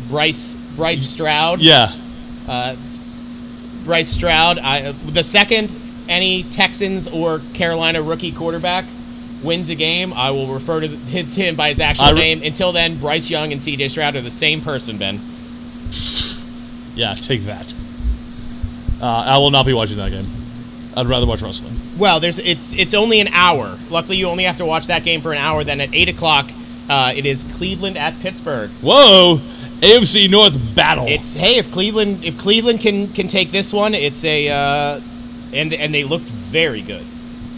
Bryce Stroud. Yeah. Bryce Stroud. The second any Texans or Carolina rookie quarterback wins a game, I will refer to him by his actual name. Until then, Bryce Young and C.J. Stroud are the same person, Ben. Yeah, take that. I will not be watching that game. I'd rather watch wrestling. Well, it's only an hour. Luckily, you only have to watch that game for an hour. Then at 8 o'clock, it is Cleveland at Pittsburgh. Whoa, AFC North battle. If Cleveland can take this one, it's a and they looked very good.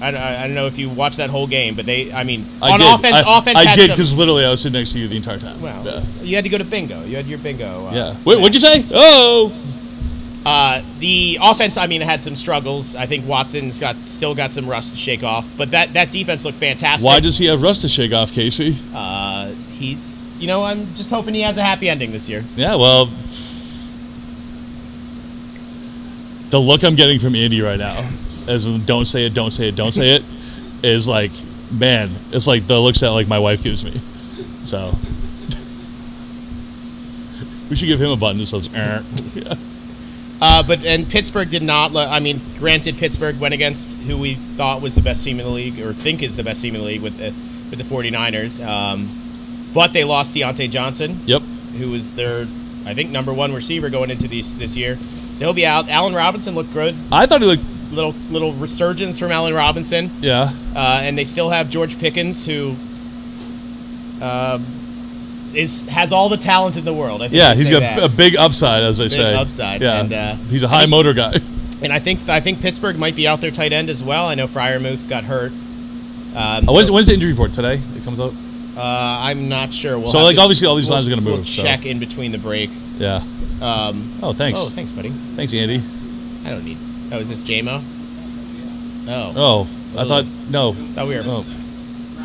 I don't know if you watched that whole game, but offense. I did because literally I was sitting next to you the entire time. Well, yeah. You had to go to bingo. You had your bingo. Yeah. Wait, what'd you say? Oh. The offense, it had some struggles. I think Watson's still got some rust to shake off, but that defense looked fantastic. Why does he have rust to shake off, Casey? He's, I'm just hoping he has a happy ending this year. Yeah, well, the look I'm getting from Andy right now, as in don't say it, is like, man, it's like the looks that like my wife gives me. So we should give him a button that says, yeah. But Pittsburgh did not. Granted, Pittsburgh went against who we thought was the best team in the league, or think is the best team in the league with the 49ers. But they lost Deontay Johnson. Yep. Who was their, I think, number one receiver going into this year. So he'll be out. Allen Robinson looked good. I thought he looked little resurgence from Allen Robinson. Yeah. And they still have George Pickens, who has all the talent in the world. I think he's got a big upside, as they say. Upside. Yeah. And, he's a high motor guy. And I think Pittsburgh might be out their tight end as well. I know Freiermuth got hurt. When's the injury report today? It comes out. I'm not sure. Obviously all these lines are going to move. We'll check in between the break. Yeah. Thanks. Oh, thanks, buddy. Thanks, Andy. I don't need. Oh, is this JMO? Oh. Oh, I thought no. Thought we were. Oh.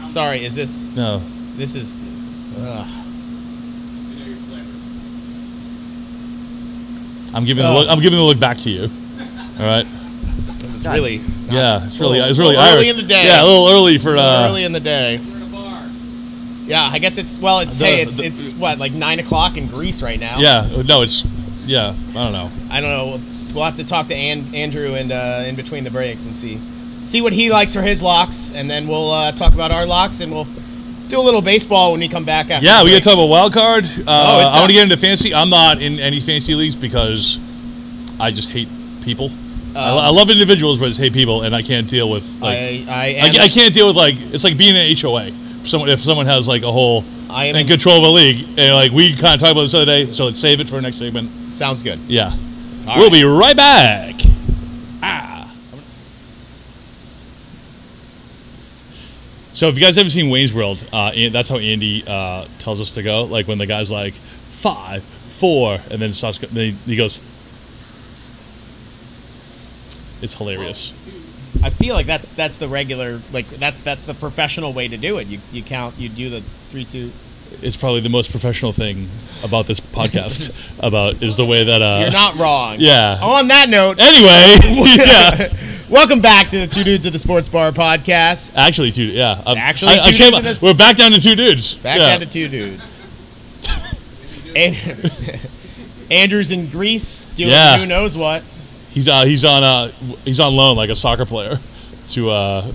Sorry. Is this? No. This is. I'm giving the look back to you. All right. It's really. Yeah, it's really early in the day. Yeah, a little early for. Early in the day. Yeah, I guess it's what, like 9 o'clock in Greece right now. Yeah, no, it's I don't know. We'll have to talk to Andrew and in between the breaks and see what he likes for his locks, and then we'll talk about our locks, and we'll do a little baseball when we come back after. Yeah, we got to talk about wild card. I want to get into fantasy. I'm not in any fantasy leagues because I just hate people. I love individuals, but I just hate people, and I can't deal with. I can't deal with it's like being in an HOA. If someone has a whole in control of a league, and we kind of talked about this the other day, so let's save it for the next segment. Sounds good. Yeah, we'll be right back. So if you guys haven't seen Wayne's World, that's how Andy tells us to go. Like when the guy's like 5, 4, and then starts, then he goes. It's hilarious. I feel like that's the regular, that's the professional way to do it. You count, you do the 3, 2. It's probably the most professional thing about this podcast. is the way that you're not wrong. Yeah. On that note, anyway, yeah. Welcome back to the Two Dudes at the Sports Bar podcast. Actually, two. Yeah. Two dudes. We're back down to 2 dudes. Down to 2 dudes. And Andrew's in Greece doing who knows what. He's on loan like a soccer player to I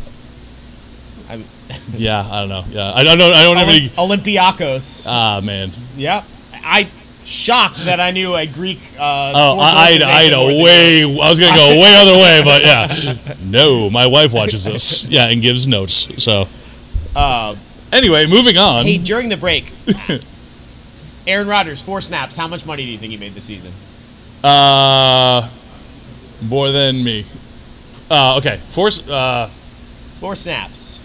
don't know. Yeah. I don't have any Olympiakos. Ah, man. Yep. I shocked that I knew a Greek sports I was going to go way other way, but yeah. No, my wife watches this. Yeah, and gives notes. So anyway, moving on. Hey, during the break, Aaron Rodgers, 4 snaps. How much money do you think he made this season? More than me. Okay. 4 snaps.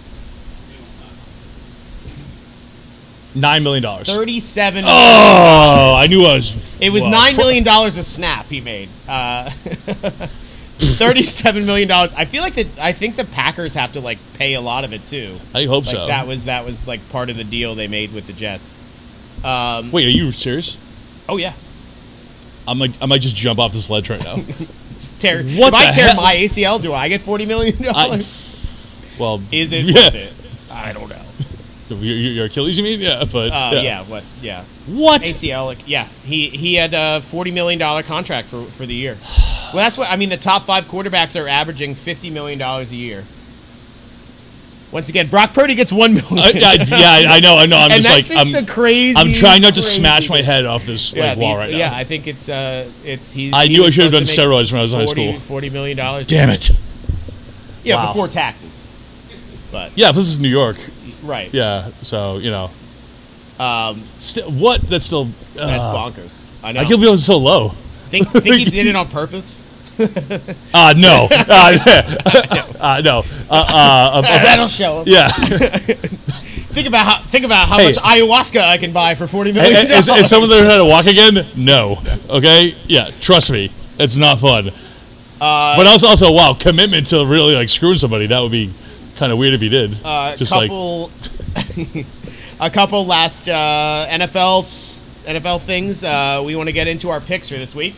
$9 million. $37 million. Oh, I knew I was. It was $9 million a snap he made. $37 million. I think the Packers have to pay a lot of it too. I hope so. That was part of the deal they made with the Jets. Wait, are you serious? Oh yeah. I might just jump off this ledge right now. If I tear my ACL, do I get $40 million? Well, is it worth it? I don't know. Your Achilles, you mean? Yeah, but what? ACL, he had a $40 million contract for the year. Well, that's what I mean. The top 5 quarterbacks are averaging $50 million a year. Once again, Brock Purdy gets $1 million. I know. I'm and just that's the crazy. I'm trying not to smash my head off this wall right now. Yeah, I think it's. I knew I should have done steroids when I was in high school. $40 million. Damn it. Yeah, before taxes. But yeah, this is New York. Right. Yeah, so That's bonkers. I know. I can't believe it was so low. Think he did it on purpose? No. No. That'll show him. Yeah. Think about how much ayahuasca I can buy for $40 million. Is someone there how to walk again? No. Okay. Yeah. Trust me, it's not fun. But also, wow, commitment to really like screwing somebody. That would be kind of weird if he did. A couple last NFL things we want to get into our picks for this week.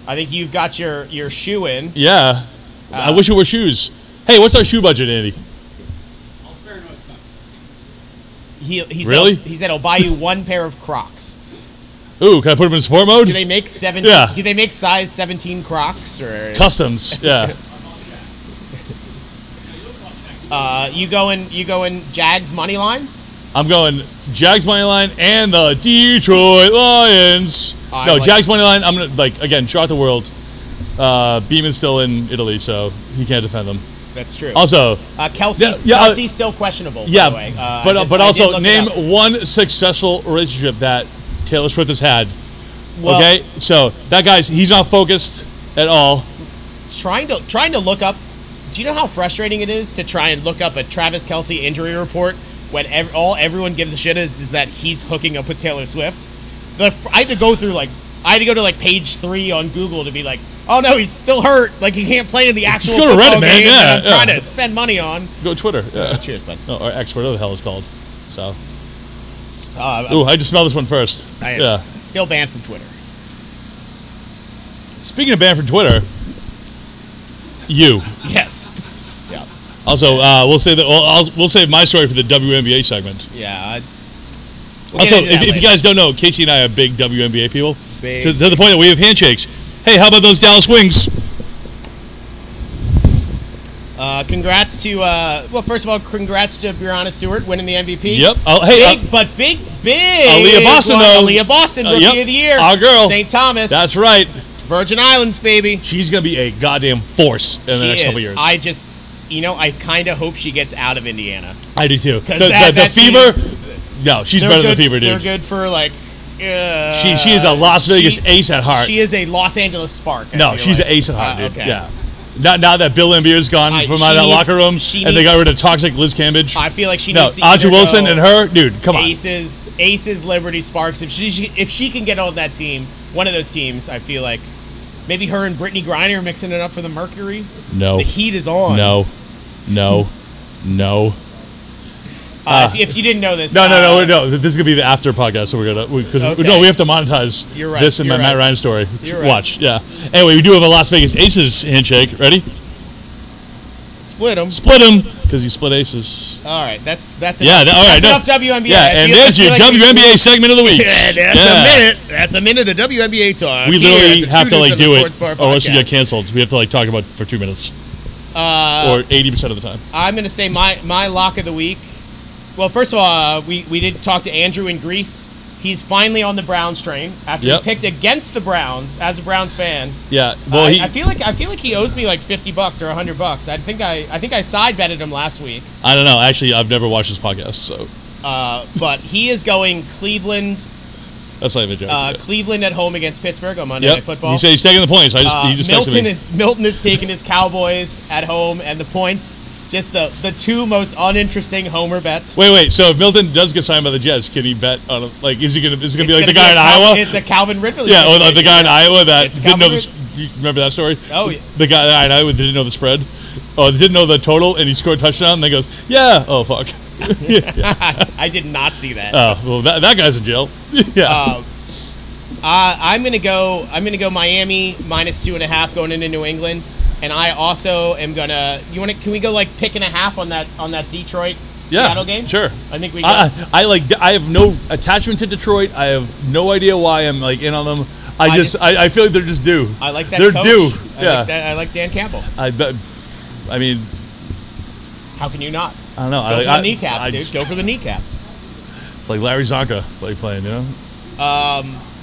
I think you've got your shoe in. Yeah. I wish it were shoes. Hey, what's our shoe budget, Andy? I'll spare no expense. He said he'll buy you 1 pair of Crocs. Ooh, can I put them in sport mode? Do they make 17? Yeah. Do they make size 17 Crocs or customs? Yeah. You going Jags money line? I'm going Jags money line and the Detroit Lions. Jags money line. I'm gonna again shock the world. Beeman's still in Italy, so he can't defend them. That's true. Also, Kelsey's still questionable. By the way. But also name one successful relationship that Taylor Swift has had. Well, okay, so that he's not focused at all. Trying to look up. Do you know how frustrating it is to try and look up a Travis Kelce injury report when everyone gives a shit is that he's hooking up with Taylor Swift? I had to go to page 3 on Google to be like, oh no, he's still hurt. Like he can't play in the actual football Reddit, man. game Yeah, that I'm trying to spend money on. Go to Twitter. Yeah. Cheers, bud. No, or X, whatever the hell it's called. So. I just smelled this one first. Still banned from Twitter. Speaking of banned from Twitter, you. Yes. Yeah. Also, we'll save my story for the WNBA segment. Yeah. Also, if you guys don't know, Casey and I are big WNBA people. To the point that we have handshakes. Hey, how about those Dallas Wings? Congrats to first of all, congrats to Brianna Stewart winning the MVP. Yep. Big. Aaliyah Boston, though. Aaliyah Boston, Rookie of the Year. Our girl. St. Thomas. That's right. Virgin Islands, baby. She's going to be a goddamn force in the next couple years. I kind of hope she gets out of Indiana. I do too. The Fever, no, she's better than the Fever, dude. They're good for she is a Las Vegas ace at heart. She is a Los Angeles Spark. She's an ace at heart, dude. Okay. Yeah. Now that Bill Laimbeer's gone from out of that locker room and they got rid of toxic Liz Cambage. I feel like she needs to Audrey Wilson and her, dude, come on. Aces, Liberty, Sparks. If she can get on that team, one of those teams, I feel like maybe her and Brittany Griner mixing it up for the Mercury. No. The heat is on. No. If you didn't know this, no. This is gonna be the after podcast, so we have to monetize this and my Matt Ryan story. Watch, yeah. Anyway, we do have a Las Vegas Aces handshake. Ready? Split them, because you split aces. All right, that's enough. Enough WNBA. Yeah, and there's your WNBA segment of the week. That's a minute of WNBA talk. We literally have to do it, or else we get canceled. We have to talk about it for 2 minutes, or 80% of the time. I'm gonna say my lock of the week. Well, first of all, we did talk to Andrew in Greece. He's finally on the Browns train after he picked against the Browns as a Browns fan. Yeah, well, I feel like he owes me like $50 or $100. I think I side betted him last week. I don't know. Actually, I've never watched this podcast, so. But he is going Cleveland. That's not even a joke. Cleveland at home against Pittsburgh on Monday Night Football. He said he's taking the points. He just texted me. Milton is taking his Cowboys at home and the points. Just the two most uninteresting homer bets. Wait. So if Milton does get signed by the Jets, can he bet on is it gonna be like the guy in Iowa? It's a Calvin Ridley. Yeah, or the guy in Iowa that didn't know this. You remember that story? Oh yeah. The guy in Iowa didn't know the spread. Oh, didn't know the total, and he scored a touchdown. And then goes, yeah. Oh fuck. I did not see that. Oh well, that guy's in jail. Yeah. I'm gonna go Miami -2.5 going into New England. And I also am gonna. Can we go like pick and a half on that Detroit Seattle game? Sure. I think we. I have no attachment to Detroit. I have no idea why I'm like in on them. I feel like they're just due. I like that. They're coach. due. I like Dan Campbell. I mean, how can you not? I don't know. Go for the kneecaps, dude. Go for the kneecaps. It's like Larry Zonka playing, you know.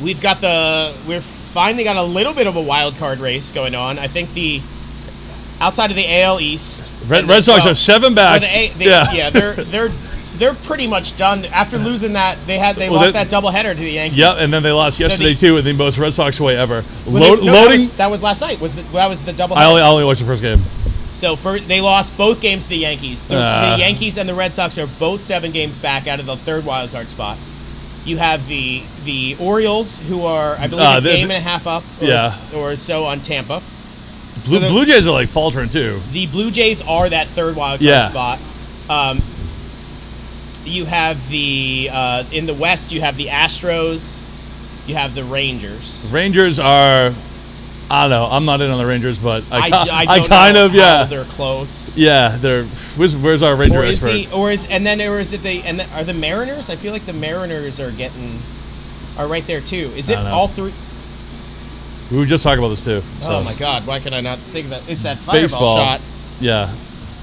We've finally got a little bit of a wild card race going on. I think outside of the AL East, Red Sox have 7 back. They're pretty much done. After losing that, they lost that doubleheader to the Yankees. Yep, and then they lost yesterday too, and the most Red Sox way ever. Loading. That was last night. That was the doubleheader. I only watched the first game. So they lost both games to the Yankees. The Yankees and the Red Sox are both 7 games back out of the 3rd wild card spot. You have the Orioles, who are, I believe, a game and a half up or so on Tampa. Blue Jays are like faltering too. The Blue Jays are that 3rd wild card spot. You have in the West, you have the Astros, you have the Rangers. Rangers are, I don't know. I'm not in on the Rangers, but I kind of they're close. Yeah, they're. Where's our Ranger expert? Are the Mariners? I feel like the Mariners are right there too. Is it all 3? We were just talking about this too. So. Oh my God! Why can I not think of that? It's that fireball shot. Yeah.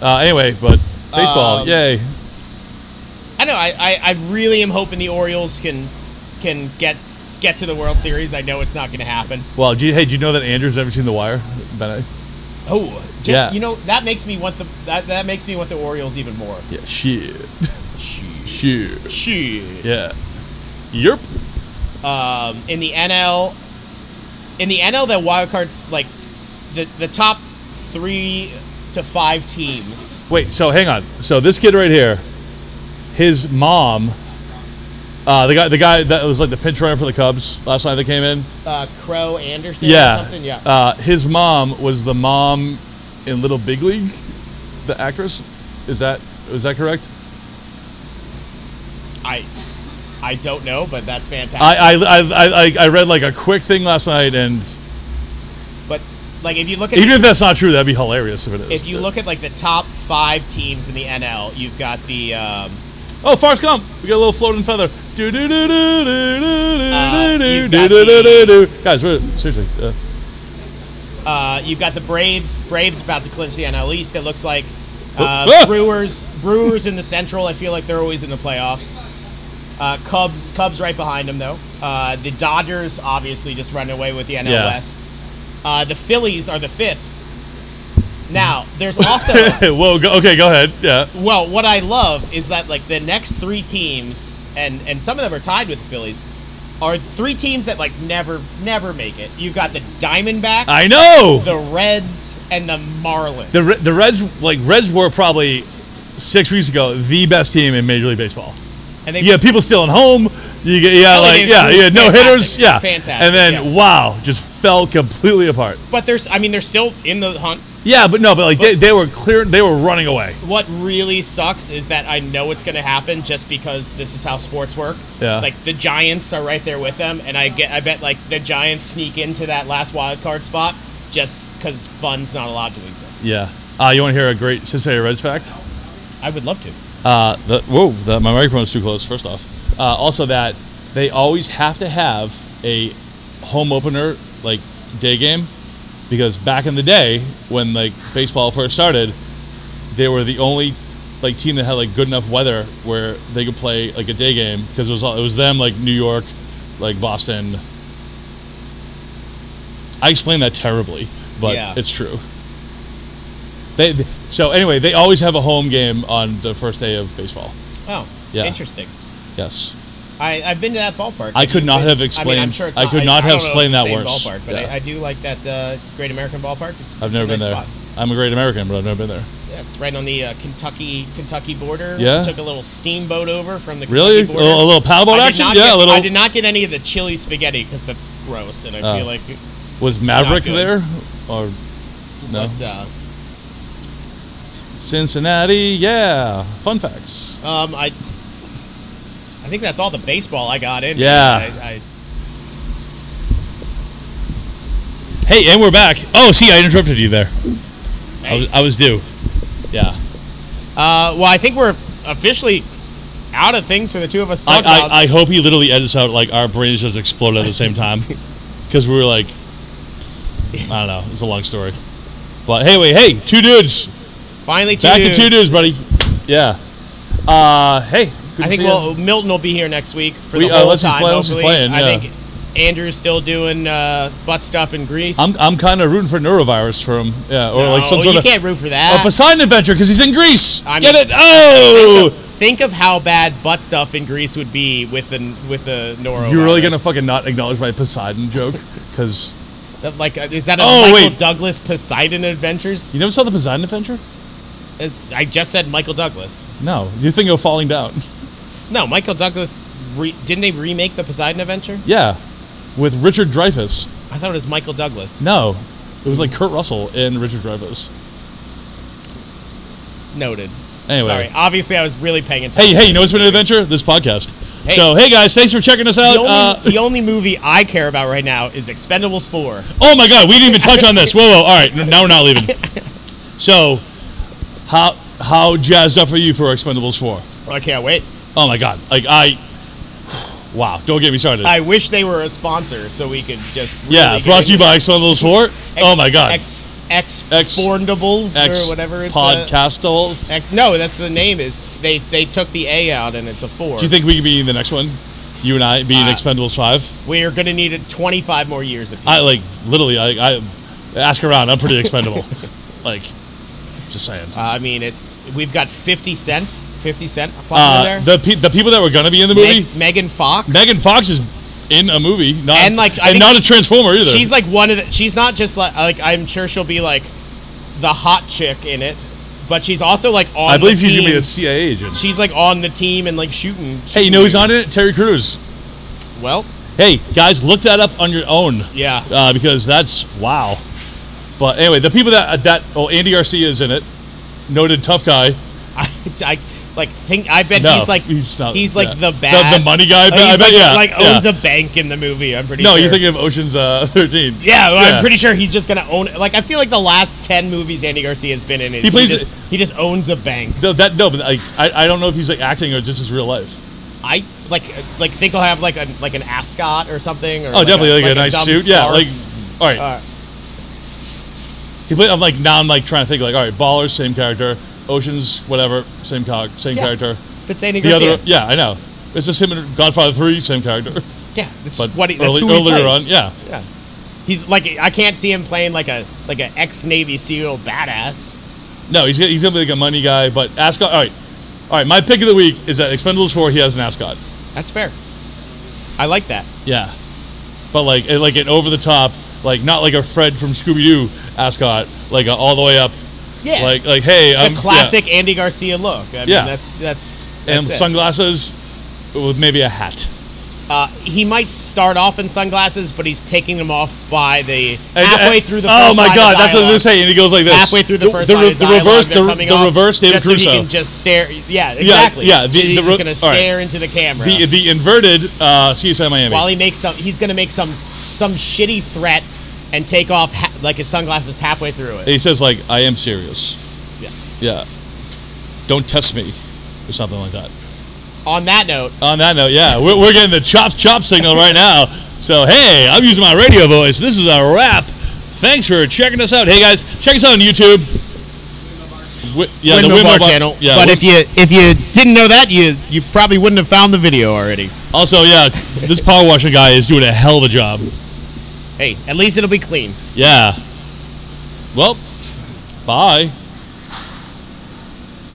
Anyway, but baseball, yay. I know. I really am hoping the Orioles can get to the World Series. I know it's not going to happen. Well, do you know that Andrew's never seen The Wire, Bennett? Oh, you know that makes me want that makes me want the Orioles even more. Yeah, shit. Yeah. Yep. In the NL, the wild cards, like the top 3 to 5 teams. Wait, so hang on. So this kid right here, his mom, the guy that was like the pinch runner for the Cubs last night that came in. Crow Anderson or something? Yeah. His mom was the mom in Little Big League, the actress. Was that correct? I don't know, but that's fantastic. I read like a quick thing last night, but like if you look at even if that's not true, that'd be hilarious if it is. If you look at like the top 5 teams in the NL, you've got the Forrest Gump. We got a little floating feather. Guys, seriously. You've got the Braves. Braves about to clinch the NL East. It looks like Brewers in the Central. I feel like they're always in the playoffs. Cubs right behind them though. The Dodgers obviously just running away with the NL West. The Phillies are the 5th. Now, there's also... Well, okay, go ahead. Yeah. Well, what I love is that like the next 3 teams, and some of them are tied with the Phillies, are 3 teams that like never make it. You've got the Diamondbacks. I know. The Reds and the Marlins. The Reds were probably 6 weeks ago the best team in Major League Baseball. And you had people still at home. You had no hitters. Yeah, fantastic. And then just fell completely apart. But they're still in the hunt. Yeah, but they were clear. They were running away. What really sucks is that I know it's going to happen just because this is how sports work. Yeah. Like the Giants are right there with them, and I bet like the Giants sneak into that last wild card spot just because fun's not allowed to exist. Yeah. You want to hear a great Cincinnati Reds fact? I would love to. My microphone's too close. First off, also that they always have to have a home opener like day game. Because back in the day, when like baseball first started, they were the only like team that had like good enough weather where they could play like a day game. Because it was them like New York, like Boston. I explained that terribly, but it's true. So anyway, they always have a home game on the first day of baseball. Oh, yeah, interesting. Yes. I've been to that ballpark. I could not have explained. I'm sure I could not have explained that worse. Ballpark, but I do like that Great American Ballpark. I've never been there. Spot. I'm a Great American, but I've never been there. Yeah, it's right on the Kentucky border. Yeah. Took a little steamboat over from the Kentucky border. A little paddleboat action. I did not get any of the chili spaghetti because that's gross, and I feel like was Maverick there or no? But, Cincinnati, yeah. Fun facts. I think that's all the baseball I got in. Yeah. Hey, and we're back. Oh, see, I interrupted you there. Hey. I was due. Yeah. Well, I think we're officially out of things for the two of us to talk about. I hope he literally edits out like our brains just exploded at the same time because we were like, I don't know. It's a long story, but hey, two dudes. Finally, back to two dudes, buddy. Yeah. Hey. I think Milton will be here next week for the whole time. Hopefully, I think Andrew's still doing butt stuff in Greece. I'm kind of rooting for Neurovirus for him. Yeah, or like some sort you of. Can't root for that. A Poseidon adventure because he's in Greece. Get it? Oh. Think of how bad butt stuff in Greece would be with the Neurovirus. You're really gonna fucking not acknowledge my Poseidon joke? Because. Like, is that a Michael Douglas Poseidon Adventures? You never saw the Poseidon Adventure? I just said Michael Douglas. No, you're thinking of Falling Down. No, Michael Douglas. Didn't they remake the Poseidon Adventure? Yeah, with Richard Dreyfuss. I thought it was Michael Douglas. No, it was like Kurt Russell and Richard Dreyfuss. Noted. Anyway. Sorry, obviously I was really paying attention. Hey, you know what's been an adventure? This podcast. Hey. So, hey guys, thanks for checking us out. The only movie I care about right now is Expendables 4. Oh my god, we didn't even touch on this. Whoa, all right, now we're not leaving. So, how jazzed up are you for Expendables 4? Well, I can't wait. Oh my god, wow, don't get me started. I wish they were a sponsor so we could just brought to you by Expendables 4. Oh my god. Expendables or whatever it's Podcastables. No, that's the name is. They took the A out and it's a 4. Do you think we could be in the next one? You and I being Expendables 5? We're going to need 25 more years apiece. I ask around. I'm pretty expendable. Just saying. I mean, we've got 50 Cent there. The people that were going to be in the movie. Megan Fox. Megan Fox is in a movie, not a Transformer either. She's like one of the. She's not just like I'm sure she'll be like the hot chick in it, but she's also like on. I believe the team. She's gonna be a CIA agent. She's like on the team and like shooting. Hey, you know who's on it? Terry Crews. Well. Hey guys, look that up on your own. Yeah. Because that's wow. But anyway, the people Andy Garcia is in it, noted tough guy. I bet he's like the bad the money guy. Owns a bank in the movie. I'm pretty. No, sure. you're thinking of Ocean's 13. Yeah, I'm pretty sure he's just gonna own it. Like I feel like the last 10 movies Andy Garcia has been in, he just owns a bank. But I don't know if he's like acting or just his real life. I think he'll have like an ascot or something. Or definitely like a nice suit. Scarf. Yeah, all right. He played. I'm trying to think all right, Ballers, same character. Oceans, whatever, same character. It's Andy Garcia. I know. It's just him in Godfather 3, same character. Yeah, that's who he earlier plays. on, yeah. He's I can't see him playing like an ex-Navy SEAL badass. No, he's gonna be like a money guy, but ascot. All right. My pick of the week is that Expendables 4. He has an ascot. That's fair. I like that. Yeah, but like an over the top, not like a Fred from Scooby Doo ascot, all the way up. Yeah, like hey, the classic Andy Garcia look. I mean, that's and sunglasses with maybe a hat. He might start off in sunglasses, but he's taking them off by halfway through the first oh my god, that's what I was gonna say. And he goes like this halfway through the first line of dialogue, the reverse David Crusoe. So he can just stare. Yeah, exactly. Yeah. He's just gonna stare into the camera. The inverted CSI Miami. While he's gonna make some shitty threat and take off his sunglasses halfway through it. He says I am serious. Yeah. Don't test me, or something like that. On that note, yeah, we're getting the chop signal right now. So hey, I'm using my radio voice. This is a wrap. Thanks for checking us out. Hey guys, check us out on YouTube. The Windmill Bar channel. Yeah, but if you didn't know that, you probably wouldn't have found the video already. Also, this power washing guy is doing a hell of a job. Hey, at least it'll be clean. Yeah. Well, bye.